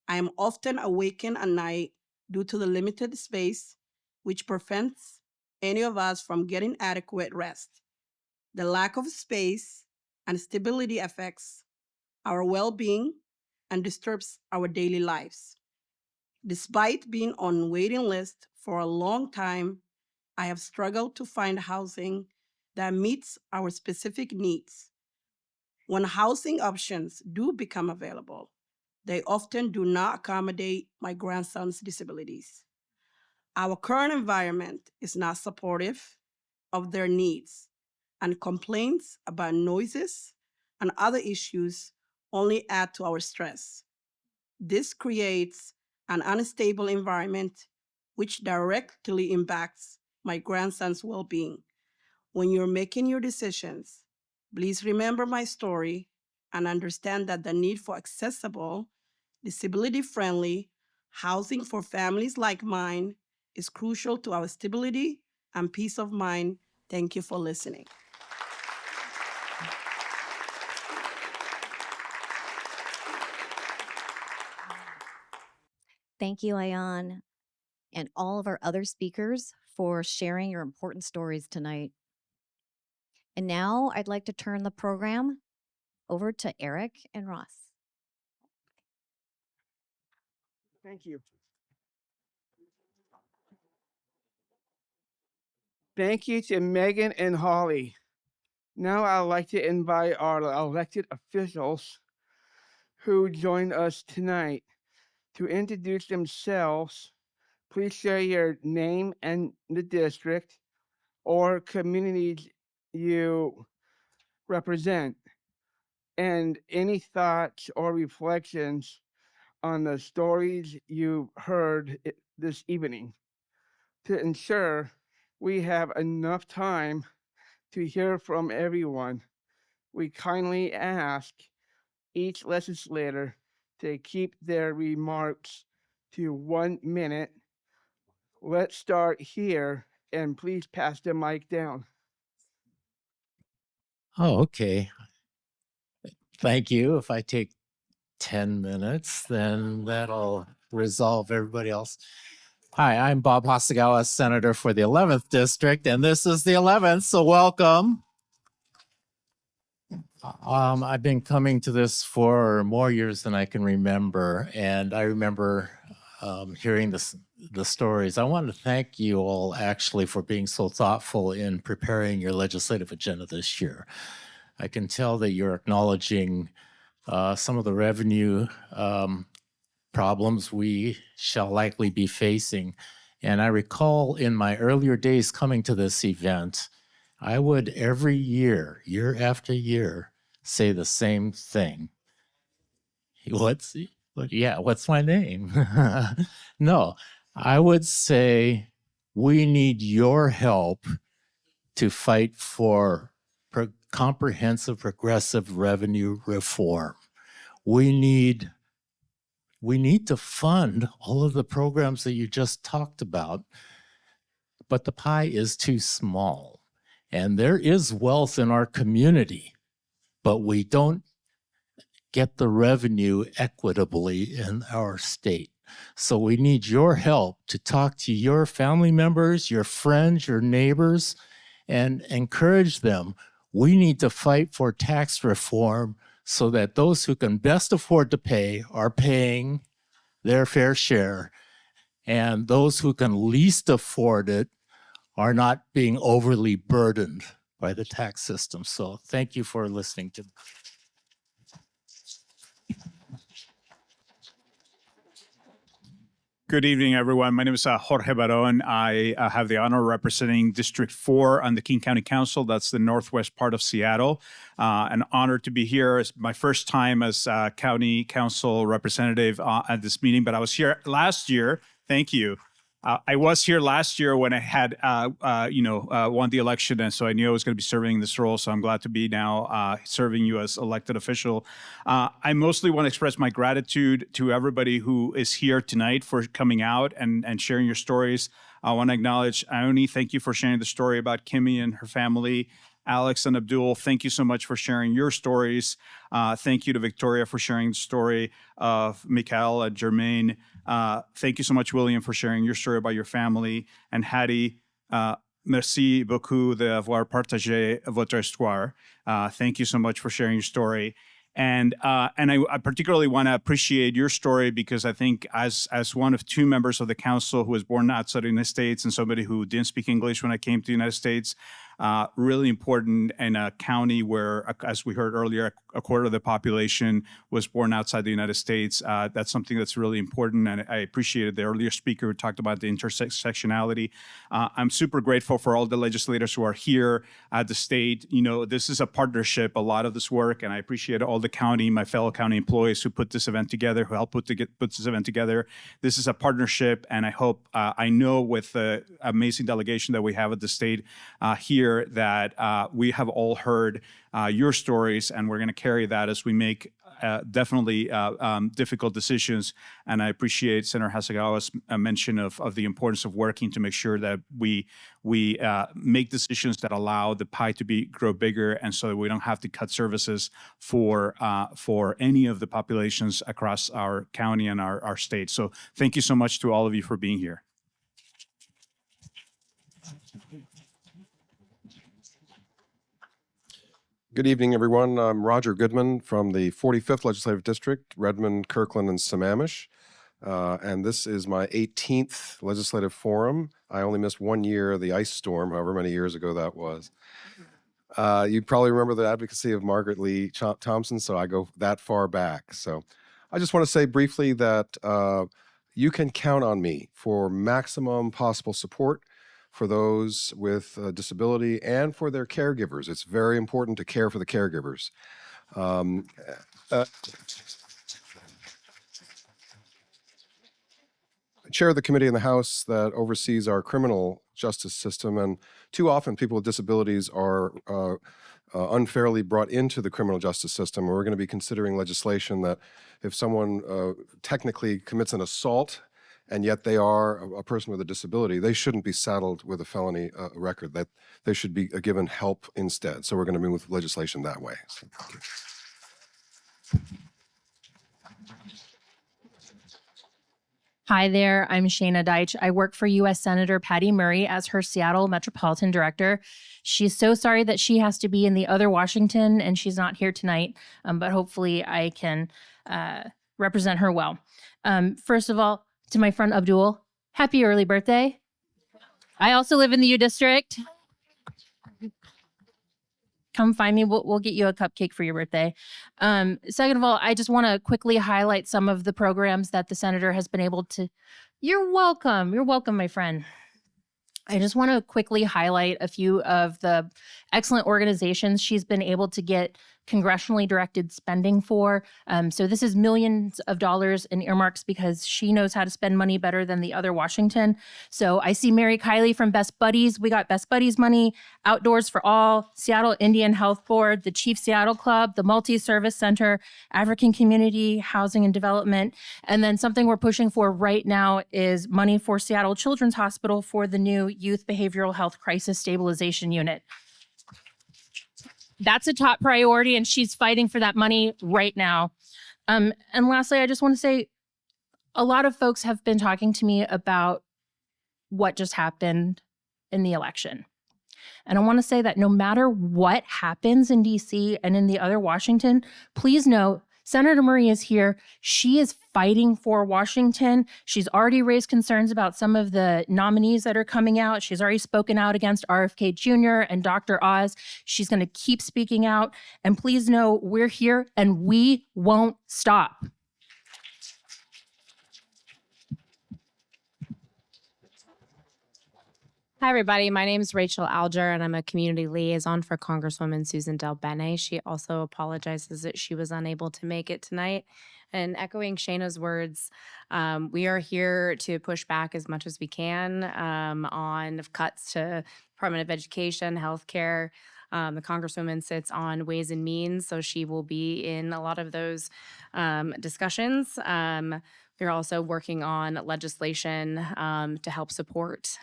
I am often awakened at night due to the limited space, which prevents any of us from getting adequate rest. The lack of space and stability affects our well-being and disturbs our daily lives. Despite being on waiting list for a long time, I have struggled to find housing that meets our specific needs. When housing options do become available, they often do not accommodate my grandson's disabilities. Our current environment is not supportive of their needs, and complaints about noises and other issues only add to our stress. This creates an unstable environment which directly impacts my grandson's well-being. When you're making your decisions, please remember my story and understand that the need for accessible, disability-friendly housing for families like mine is crucial to our stability and peace of mind. Thank you for listening. Thank you, Ayan, and all of our other speakers for sharing your important stories tonight. And now I'd like to turn the program over to Eric and Ross. Thank you. Thank you to Megan and Holly. Now I'd like to invite our elected officials who joined us tonight to introduce themselves. Please share your name and the district or communities you represent, and any thoughts or reflections on the stories you heard this evening. To ensure we have enough time to hear from everyone, we kindly ask each legislator to keep their remarks to 1 minute. Let's start here, and please pass the mic down. Oh, okay. Thank you. If I take 10 minutes, then that'll resolve everybody else. Hi, I'm Bob Hasagawa, Senator for the 11th District, and this is the 11th, so welcome. I've been coming to this for more years than I can remember, and I remember hearing the stories. I want to thank you all actually for being so thoughtful in preparing your legislative agenda this year. I can tell that you're acknowledging some of the revenue problems we shall likely be facing. And I recall in my earlier days coming to this event, I would every year, year after year, say the same thing. What's my name? No, I would say we need your help to fight for comprehensive progressive revenue reform. We need to fund all of the programs that you just talked about, but the pie is too small. And there is wealth in our community, but we don't get the revenue equitably in our state. So we need your help to talk to your family members, your friends, your neighbors, and encourage them. We need to fight for tax reform so that those who can best afford to pay are paying their fair share, and those who can least afford it are not being overly burdened by the tax system. So thank you for listening to me. Good evening, everyone. My name is Jorge Baron. I have the honor of representing District 4 on the King County Council. That's the northwest part of Seattle. An honor to be here. It's my first time as county council representative at this meeting, but I was here last year. Thank you. I was here last year when I had, won the election, and so I knew I was going to be serving this role. So I'm glad to be now serving you as elected official. I mostly want to express my gratitude to everybody who is here tonight for coming out and sharing your stories. I want to acknowledge Ione. Thank you for sharing the story about Kimmy and her family. Alex and Abdul, thank you so much for sharing your stories. Thank you to Victoria for sharing the story of Mikhail and Jermaine. Thank you so much, William, for sharing your story about your family. And Hattie, merci beaucoup d'avoir partagé votre histoire. Thank you so much for sharing your story. And I particularly want to appreciate your story because I think as one of two members of the council who was born outside the United States and somebody who didn't speak English when I came to the United States, really important in a county where, as we heard earlier, a quarter of the population was born outside the United States. That's something that's really important, and I appreciated the earlier speaker who talked about the intersectionality. I'm super grateful for all the legislators who are here at the state. You know, this is a partnership, a lot of this work, and I appreciate all the county, my fellow county employees who put this event together, who helped put this event together. This is a partnership, and I hope, I know with the amazing delegation that we have at the state here that we have all heard your stories, and we're going to carry that as we make definitely difficult decisions. And I appreciate Senator Hasagawa's mention of the importance of working to make sure that we make decisions that allow the pie to grow bigger, and so that we don't have to cut services for any of the populations across our county and our state. So thank you so much to all of you for being here. Good evening, everyone. I'm Roger Goodman from the 45th Legislative District, Redmond, Kirkland, and Sammamish. And this is my 18th legislative forum. I only missed 1 year of the ice storm, however many years ago that was. You probably remember the advocacy of Margaret Lee Thompson, so I go that far back. So I just want to say briefly that you can count on me for maximum possible support for those with disability and for their caregivers. It's very important to care for the caregivers. I chair the committee in the House that oversees our criminal justice system, and too often people with disabilities are unfairly brought into the criminal justice system. We're going to be considering legislation that if someone technically commits an assault and yet they are a person with a disability, they shouldn't be saddled with a felony record, that they should be given help instead. So we're going to move legislation that way. So, thank you. Hi there, I'm Shayna Deitch. I work for U.S. Senator Patty Murray as her Seattle Metropolitan Director. She's so sorry that she has to be in the other Washington and she's not here tonight, but hopefully I can represent her well. First of all, to my friend Abdul, happy early birthday. I also live in the U District. Come find me. We'll get you a cupcake for your birthday. Second of all, I just want to quickly highlight some of the programs that the senator has been able to. You're welcome. You're welcome, my friend. I just want to quickly highlight a few of the excellent organizations she's been able to get congressionally directed spending for. So this is millions of dollars in earmarks because she knows how to spend money better than the other Washington. So I see Mary Kiley from Best Buddies. We got Best Buddies money, Outdoors for All, Seattle Indian Health Board, the Chief Seattle Club, the Multi-Service Center, African Community Housing and Development. And then something we're pushing for right now is money for Seattle Children's Hospital for the new Youth Behavioral Health Crisis Stabilization Unit. That's a top priority, and she's fighting for that money right now. And lastly, I just want to say a lot of folks have been talking to me about what just happened in the election. And I want to say that no matter what happens in DC and in the other Washington, please know Senator Murray is here. She is fighting for Washington. She's already raised concerns about some of the nominees that are coming out. She's already spoken out against RFK Jr. and Dr. Oz. She's going to keep speaking out. And please know we're here and we won't stop. Hi, everybody. My name is Rachel Alger, and I'm a community liaison for Congresswoman Susan Del Bene. She also apologizes that she was unable to make it tonight. And echoing Shayna's words, we are here to push back as much as we can on cuts to Department of Education, healthcare. The Congresswoman sits on Ways and Means, so she will be in a lot of those discussions. We're also working on legislation to help support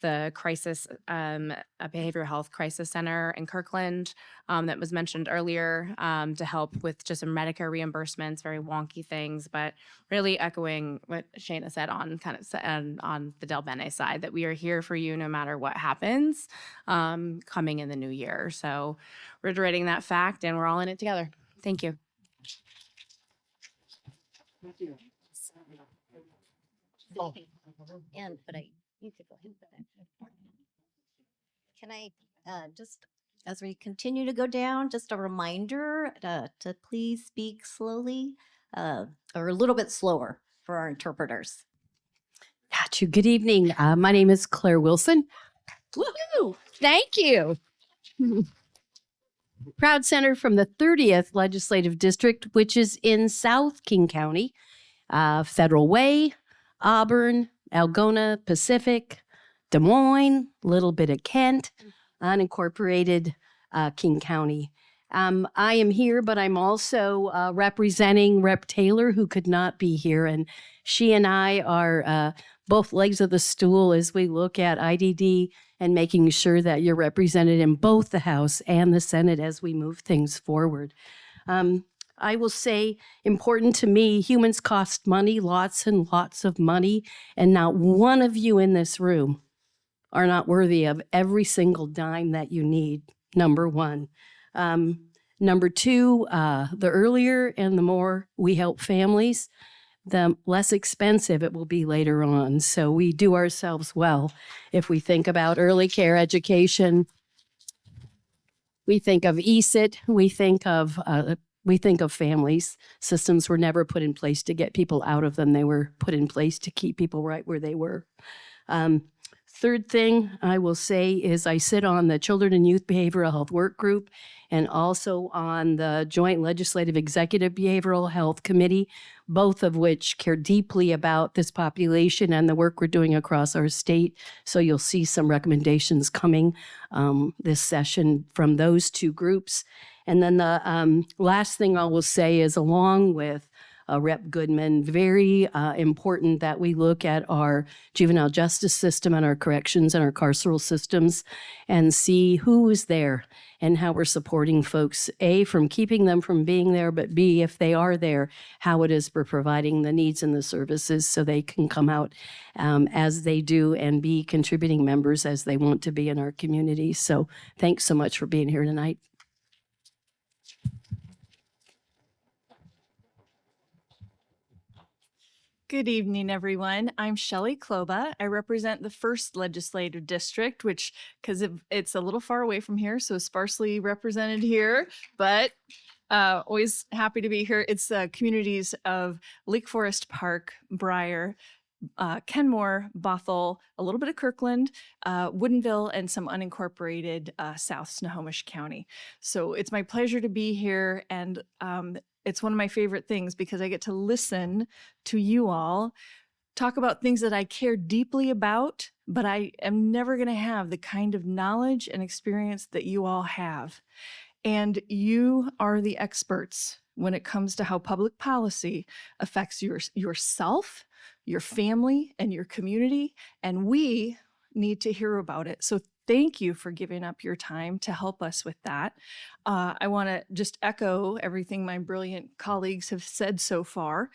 the crisis, behavioral health crisis center in Kirkland that was mentioned earlier to help with just some Medicare reimbursements, very wonky things, but really echoing what Shayna said on on the Del Bene side, that we are here for you no matter what happens coming in the new year. So reiterating that fact, and we're all in it together. Thank you. You could go ahead. Can I just, as we continue to go down, just a reminder to please speak slowly or a little bit slower for our interpreters. Got you. Good evening. My name is Claire Wilson. Woohoo! Thank you. Proud Senator from the 30th Legislative District, which is in South King County, Federal Way, Auburn, Algona, Pacific, Des Moines, little bit of Kent, unincorporated King County. I am here, but I'm also representing Rep. Taylor, who could not be here. And she and I are both legs of the stool as we look at IDD and making sure that you're represented in both the House and the Senate as we move things forward. I will say, important to me, humans cost money, lots and lots of money, and not one of you in this room are not worthy of every single dime that you need, number one. Number two, the earlier and the more we help families, the less expensive it will be later on. So we do ourselves well if we think about early care education. We think of ESIT, we think of families. Systems were never put in place to get people out of them. They were put in place to keep people right where they were. Third thing I will say is I sit on the Children and Youth Behavioral Health Work Group and also on the Joint Legislative Executive Behavioral Health Committee, both of which care deeply about this population and the work we're doing across our state. So you'll see some recommendations coming this session from those two groups. And then the last thing I will say is, along with Rep Goodman. Very important that we look at our juvenile justice system and our corrections and our carceral systems and see who is there and how we're supporting folks, A, from keeping them from being there, but B, if they are there, how it is we're providing the needs and the services so they can come out as they do and be contributing members as they want to be in our community. So thanks so much for being here tonight. Good evening, everyone. I'm Shelley Kloba. I represent the 1st Legislative District, which, because it's a little far away from here, so sparsely represented here, but always happy to be here. It's communities of Lake Forest Park, Briar, Kenmore, Bothell, a little bit of Kirkland, Woodinville, and some unincorporated South Snohomish County. So it's my pleasure to be here, and it's one of my favorite things because I get to listen to you all talk about things that I care deeply about, but I am never going to have the kind of knowledge and experience that you all have. And you are the experts when it comes to how public policy affects yourself, your family, and your community. And we need to hear about it. So thank you for giving up your time to help us with that. I want to just echo everything my brilliant colleagues have said so far.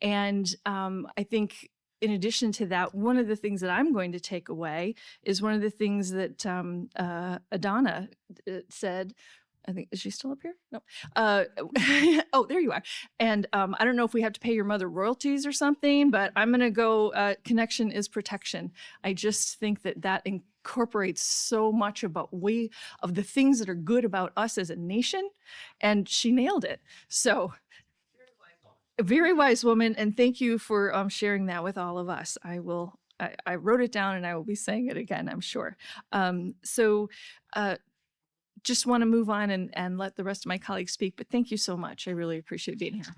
And I think in addition to that, one of the things that I'm going to take away is one of the things that Adana said. I think, is she still up here? No. Oh, there you are. And I don't know if we have to pay your mother royalties or something, but I'm going to go, connection is protection. I just think that that incorporates so much about of the things that are good about us as a nation. And she nailed it. So a very wise woman. And thank you for sharing that with all of us. I wrote it down and I will be saying it again, I'm sure. Just want to move on and let the rest of my colleagues speak, but thank you so much. I really appreciate being here.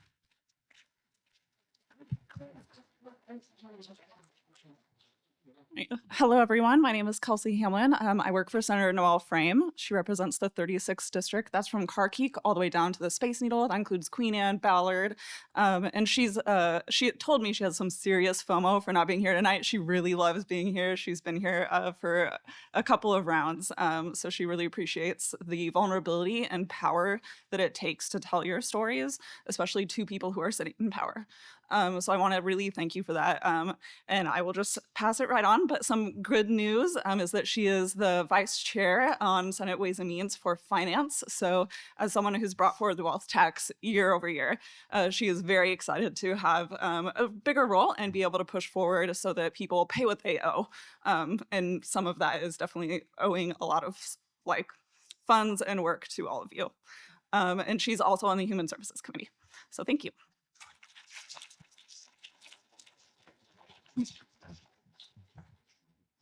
Hello, everyone. My name is Kelsey Hamlin. I work for Senator Noelle Frame. She represents the 36th district. That's from Carkeek all the way down to the Space Needle. That includes Queen Anne, Ballard. And she told me she has some serious FOMO for not being here tonight. She really loves being here. She's been here for a couple of rounds. So she really appreciates the vulnerability and power that it takes to tell your stories, especially to people who are sitting in power. So I want to really thank you for that. And I will just pass it right on. But some good news is that she is the vice chair on Senate Ways and Means for Finance. So as someone who's brought forward the wealth tax year over year, she is very excited to have a bigger role and be able to push forward so that people pay what they owe. And some of that is definitely owing a lot of funds and work to all of you. And she's also on the Human Services Committee. So thank you.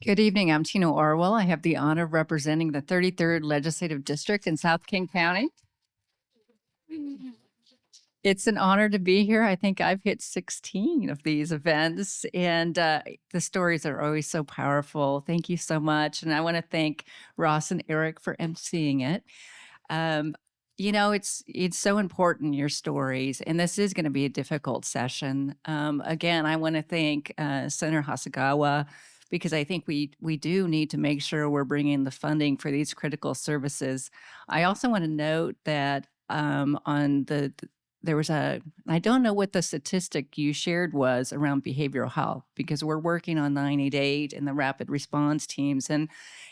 Good evening. I'm Tina Orwell. I have the honor of representing the 33rd Legislative District in South King County. It's an honor to be here. I think I've hit 16 of these events, and the stories are always so powerful. Thank you so much. And I want to thank Ross and Eric for emceeing it. It's so important, your stories, and this is going to be a difficult session. Again, I want to thank Senator Hasagawa, because I think we do need to make sure we're bringing the funding for these critical services. I also want to note that there was I don't know what the statistic you shared was around behavioral health, because we're working on 988 and the rapid response teams. And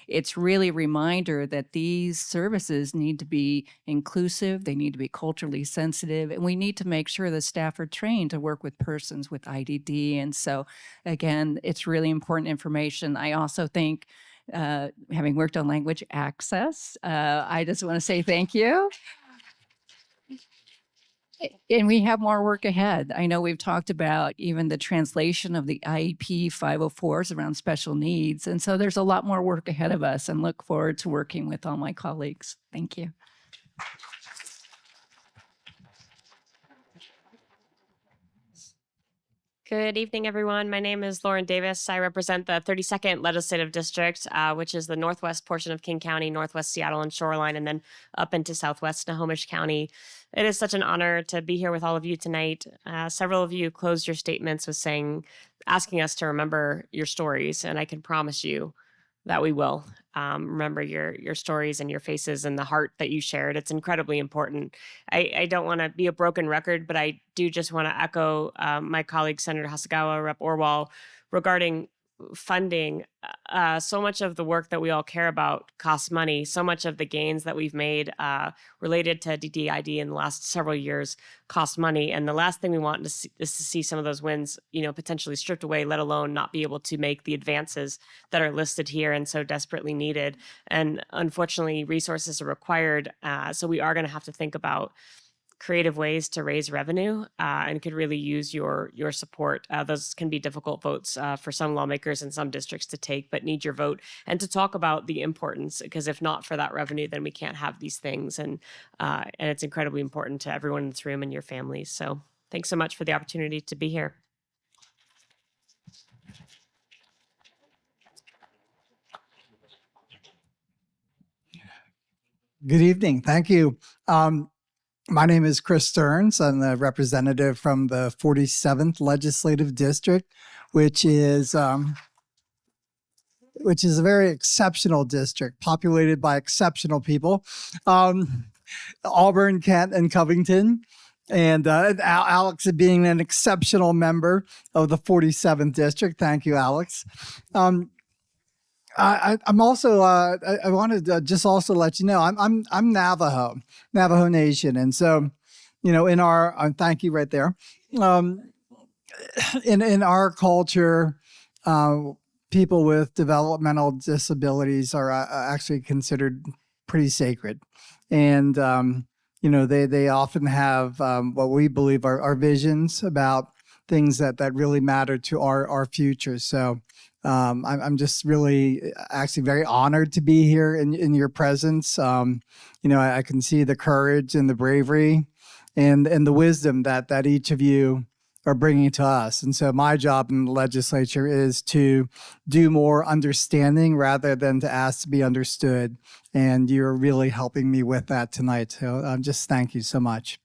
it's really a reminder that these services need to be inclusive, they need to be culturally sensitive, and we need to make sure the staff are trained to work with persons with IDD. And so, again, it's really important information. I also think, having worked on language access, I just want to say thank you. And we have more work ahead. I know we've talked about even the translation of the IEP 504s around special needs. And so there's a lot more work ahead of us, and look forward to working with all my colleagues. Thank you. Good evening, everyone. My name is Lauren Davis. I represent the 32nd Legislative District, which is the northwest portion of King County, northwest Seattle and Shoreline, and then up into southwest Snohomish County. It is such an honor to be here with all of you tonight. Several of you closed your statements with asking us to remember your stories, and I can promise you that we will. Remember your stories and your faces and the heart that you shared. It's incredibly important. I don't want to be a broken record, but I do just want to echo my colleague, Senator Hasegawa, Rep. Orwell, regarding funding. So much of the work that we all care about costs money. So much of the gains that we've made related to DDID in the last several years cost money. And the last thing we want is to see some of those wins, potentially stripped away, let alone not be able to make the advances that are listed here and so desperately needed. And unfortunately, resources are required. So we are going to have to think about creative ways to raise revenue and could really use your support. Those can be difficult votes for some lawmakers in some districts to take, but need your vote and to talk about the importance, because if not for that revenue, then we can't have these things. And it's incredibly important to everyone in this room and your families. So thanks so much for the opportunity to be here. Good evening. Thank you. My name is Chris Stearns. I'm the representative from the 47th Legislative District, which is a very exceptional district, populated by exceptional people. Auburn, Kent, and Covington. And Alex being an exceptional member of the 47th District. Thank you, Alex. I'm also. I wanted to just also let you know I'm Navajo Nation, and so, in our thank you right there. In our culture, people with developmental disabilities are actually considered pretty sacred, and they often have what we believe are visions about things that really matter to our future. So. I'm just really actually very honored to be here in your presence. I can see the courage and the bravery and the wisdom that each of you are bringing to us. And so my job in the legislature is to do more understanding rather than to ask to be understood. And you're really helping me with that tonight. So just thank you so much.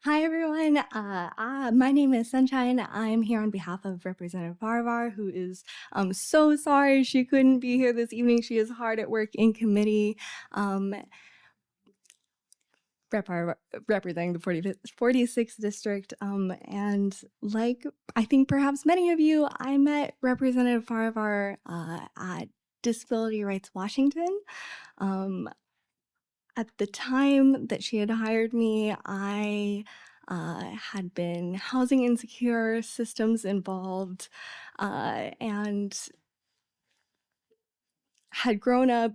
Hi, everyone. My name is Sunshine. I'm here on behalf of Representative Farvar, who is so sorry she couldn't be here this evening. She is hard at work in committee. Representing the 46th district. And like I think perhaps many of you, I met Representative Farvar at Disability Rights Washington. At the time that she had hired me, I had been housing insecure, systems involved, and had grown up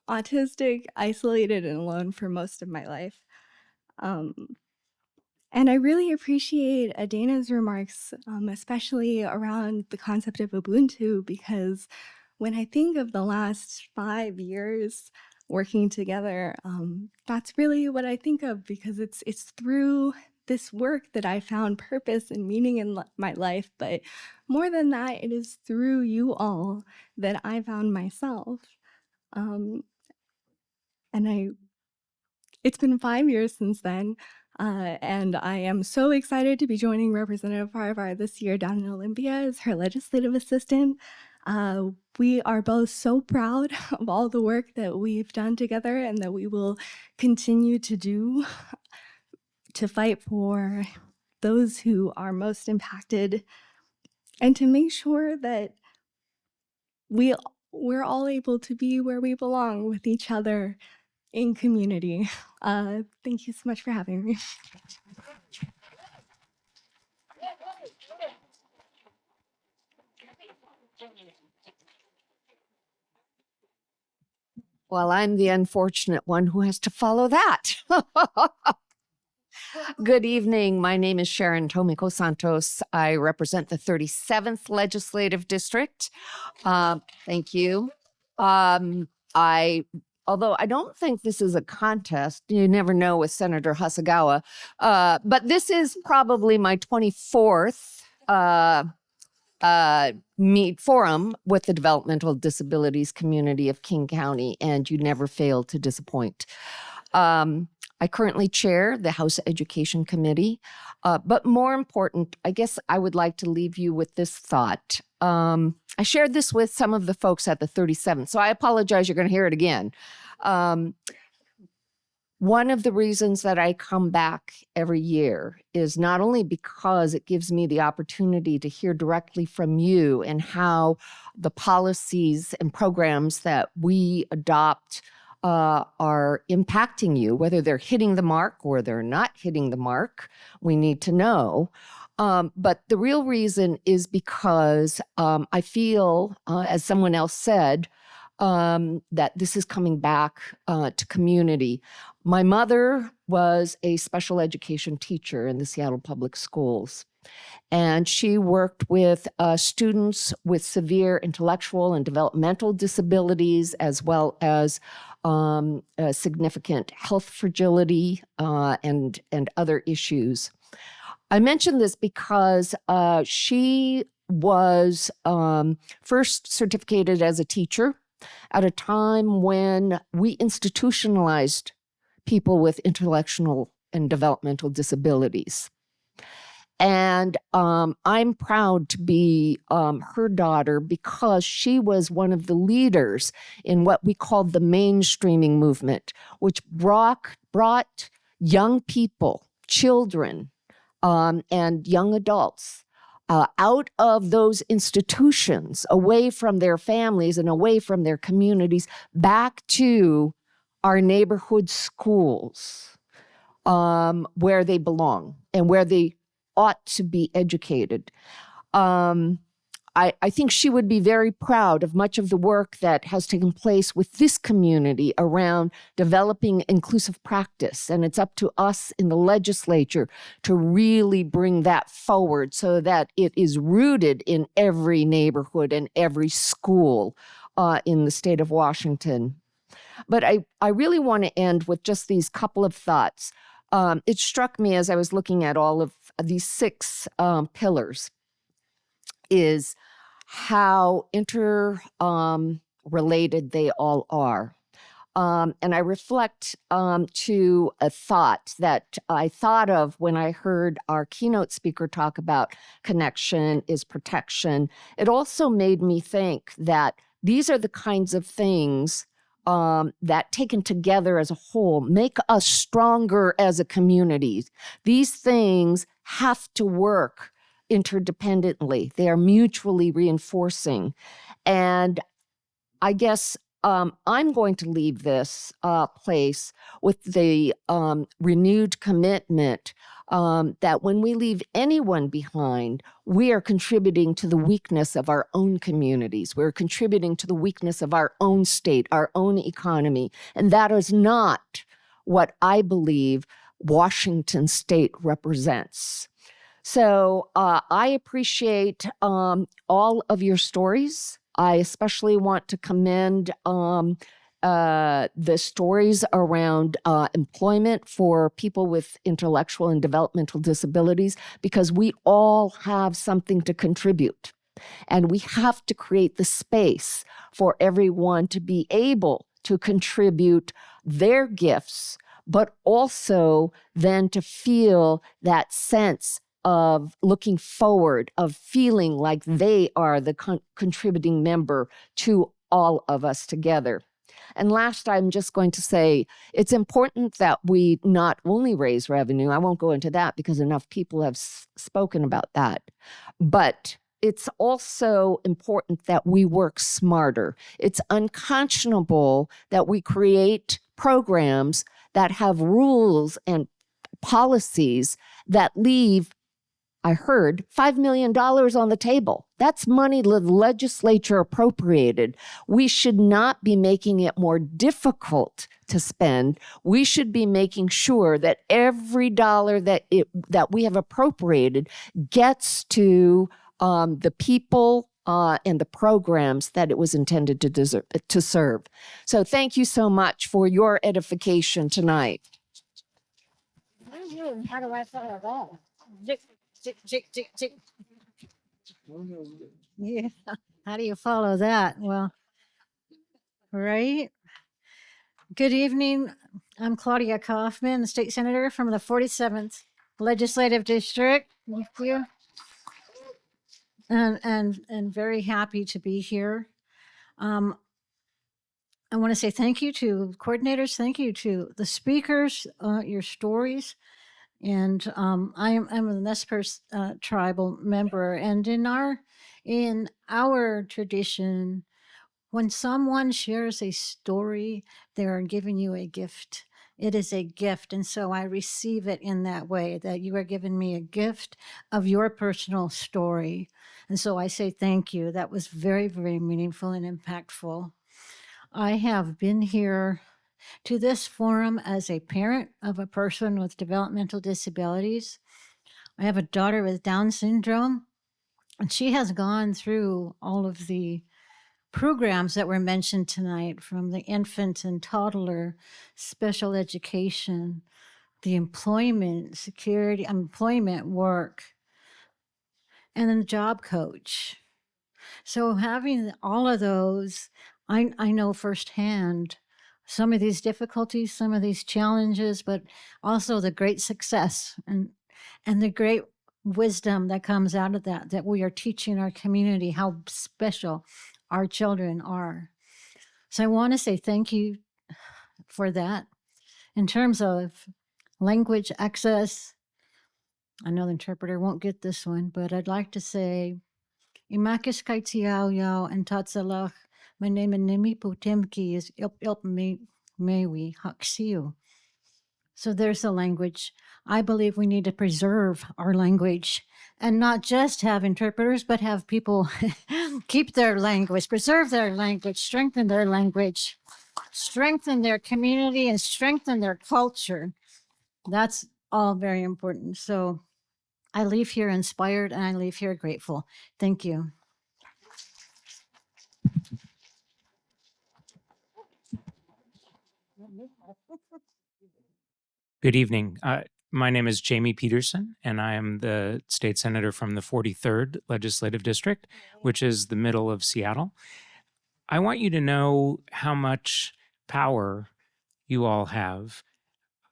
autistic, isolated, and alone for most of my life. And I really appreciate Adana's remarks, especially around the concept of Ubuntu, because when I think of the last 5 years working together, that's really what I think of, because it's through this work that I found purpose and meaning in my life. But more than that, it is through you all that I found myself. It's been 5 years since then, and I am so excited to be joining Representative Farvar this year down in Olympia as her legislative assistant. We are both so proud of all the work that we've done together and that we will continue to do to fight for those who are most impacted and to make sure that we're all able to be where we belong with each other in community. Thank you so much for having me. Well, I'm the unfortunate one who has to follow that. Good evening. My name is Sharon Tomiko Santos. I represent the 37th Legislative District. Thank you. I although I don't think this is a contest. You never know with Senator Hasagawa. But this is probably my 24th meet forum with the developmental disabilities community of King County, and you never fail to disappoint. I currently chair the House Education Committee, but more important, I guess I would like to leave you with this thought. I shared this with some of the folks at the 37th, so I apologize, you're going to hear it again. One of the reasons that I come back every year is not only because it gives me the opportunity to hear directly from you and how the policies and programs that we adopt are impacting you, whether they're hitting the mark or they're not hitting the mark, we need to know. But the real reason is because I feel, as someone else said, that this is coming back to community. My mother was a special education teacher in the Seattle Public Schools, and she worked with students with severe intellectual and developmental disabilities, as well as significant health fragility and other issues. I mention this because she was first certificated as a teacher at a time when we institutionalized people with intellectual and developmental disabilities. And I'm proud to be her daughter because she was one of the leaders in what we called the mainstreaming movement, which brought young people, children, and young adults out of those institutions, away from their families and away from their communities, back to our neighborhood schools, where they belong and where they ought to be educated. I think she would be very proud of much of the work that has taken place with this community around developing inclusive practice. And it's up to us in the legislature to really bring that forward so that it is rooted in every neighborhood and every school in the state of Washington. But I really want to end with just these couple of thoughts. It struck me as I was looking at all of these 6 pillars is how interrelated they all are. And I reflect to a thought that I thought of when I heard our keynote speaker talk about connection is protection. It also made me think that these are the kinds of things that taken together as a whole make us stronger as a community. These things have to work interdependently. They are mutually reinforcing. And I guess I'm going to leave this place with the renewed commitment that when we leave anyone behind, we are contributing to the weakness of our own communities. We're contributing to the weakness of our own state, our own economy. And that is not what I believe Washington State represents. So I appreciate all of your stories. I especially want to commend the stories around employment for people with intellectual and developmental disabilities, because we all have something to contribute. And we have to create the space for everyone to be able to contribute their gifts, but also then to feel that sense of looking forward, of feeling like they are the contributing member to all of us together. And last, I'm just going to say, it's important that we not only raise revenue, I won't go into that because enough people have spoken about that, but it's also important that we work smarter. It's unconscionable that we create programs that have rules and policies that leave, I heard, $5 million on the table. That's money the legislature appropriated. We should not be making it more difficult to spend. We should be making sure that every dollar that we have appropriated gets to the people and the programs that it was intended to serve. So thank you so much for your edification tonight. How do I follow that? Yeah. How do you follow that? Well, right. Good evening. I'm Claudia Kaufman, the state senator from the 47th Legislative District. Thank you. And very happy to be here. I want to say thank you to coordinators. Thank you to the speakers, your stories. And I'm a Nez Perce tribal member. And in our tradition, when someone shares a story, they're giving you a gift. It is a gift. And so I receive it in that way, that you are giving me a gift of your personal story. And so I say thank you. That was very, very meaningful and impactful. I have been here to this forum as a parent of a person with developmental disabilities. I have a daughter with Down syndrome, and she has gone through all of the programs that were mentioned tonight, from the infant and toddler, special education, the employment work, and then the job coach. So having all of those, I know firsthand some of these difficulties, some of these challenges, but also the great success and the great wisdom that comes out of that we are teaching our community how special our children are. So I want to say thank you for that. In terms of language access, I know the interpreter won't get this one, but I'd like to say, Imakis kaitiao yao and tatsalach, my name and nimi potemki is ilp mewi haksiu. So there's the language. I believe we need to preserve our language and not just have interpreters, but have people keep their language, preserve their language, strengthen their language, strengthen their community, and strengthen their culture. That's all very important. So I leave here inspired and I leave here grateful. Thank you. Good evening. My name is Jamie Peterson, and I am the state senator from the 43rd Legislative District, which is the middle of Seattle. I want you to know how much power you all have.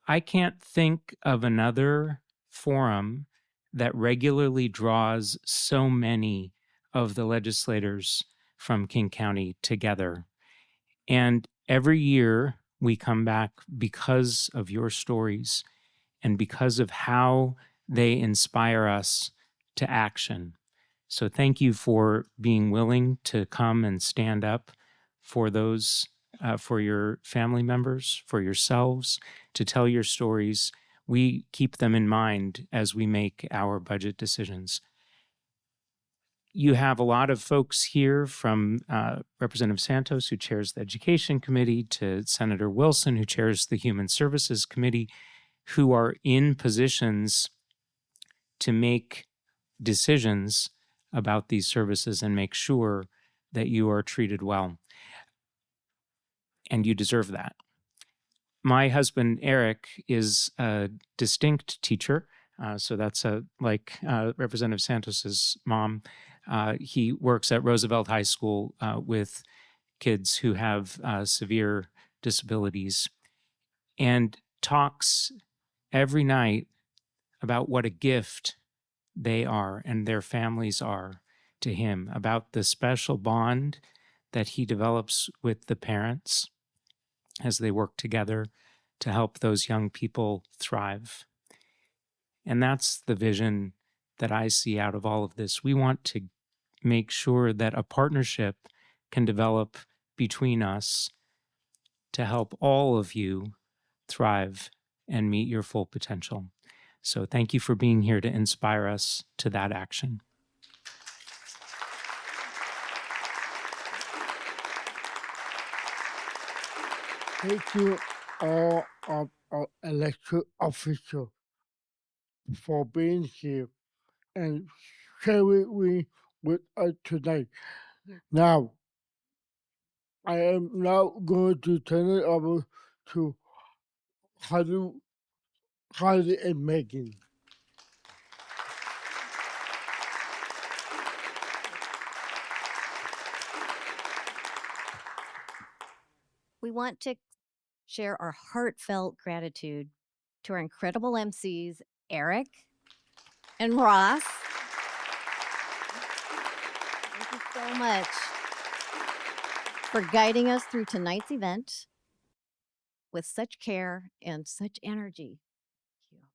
I can't think of another forum that regularly draws so many of the legislators from King County together. And every year we come back because of your stories and because of how they inspire us to action. So thank you for being willing to come and stand up for those, for your family members, for yourselves, to tell your stories. We keep them in mind as we make our budget decisions. You have a lot of folks here, from Representative Santos, who chairs the Education Committee, to Senator Wilson, who chairs the Human Services Committee, who are in positions to make decisions about these services and make sure that you are treated well. And you deserve that. My husband, Eric, is a distinct teacher. So that's like Representative Santos's mom. He works at Roosevelt High School with kids who have severe disabilities and talks every night about what a gift they are and their families are to him, about the special bond that he develops with the parents as they work together to help those young people thrive. And that's the vision that I see out of all of this. We want to make sure that a partnership can develop between us to help all of you thrive and meet your full potential. So thank you for being here to inspire us to that action. Thank you all of our elected officials for being here and sharing with with us tonight. Now, I am now going to turn it over to Holly and Megan. We want to share our heartfelt gratitude to our incredible MCs, Eric and Ross. Thank you so much for guiding us through tonight's event with such care and such energy. Thank you.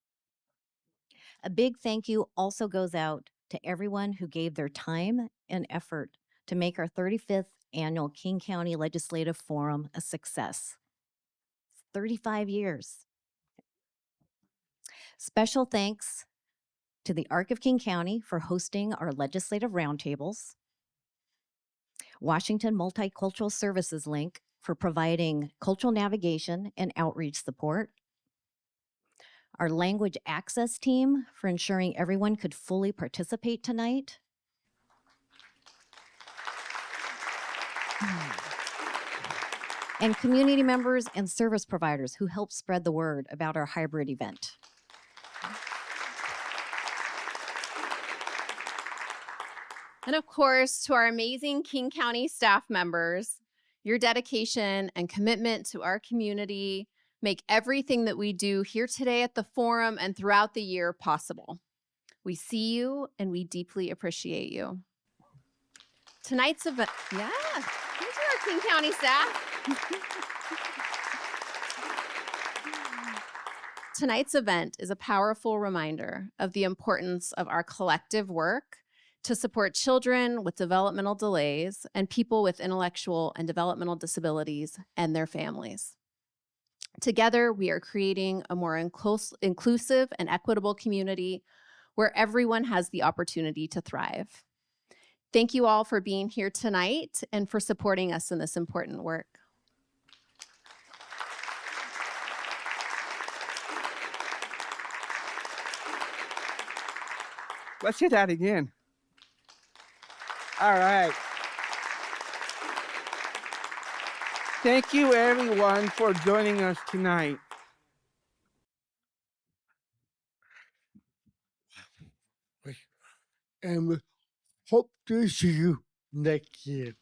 A big thank you also goes out to everyone who gave their time and effort to make our 35th annual King County Legislative Forum a success. 35 years. Special thanks to the Arc of King County for hosting our legislative roundtables, Washington Multicultural Services Link for providing cultural navigation and outreach support, our language access team for ensuring everyone could fully participate tonight, and community members and service providers who helped spread the word about our hybrid event. And of course, to our amazing King County staff members, your dedication and commitment to our community make everything that we do here today at the forum and throughout the year possible. We see you and we deeply appreciate you. Tonight's event, yeah, these are our King County staff. Tonight's event is a powerful reminder of the importance of our collective work to support children with developmental delays and people with intellectual and developmental disabilities and their families. Together, we are creating a more inclusive and equitable community where everyone has the opportunity to thrive. Thank you all for being here tonight and for supporting us in this important work. Let's hit that again. All right. Thank you, everyone, for joining us tonight. And we hope to see you next year.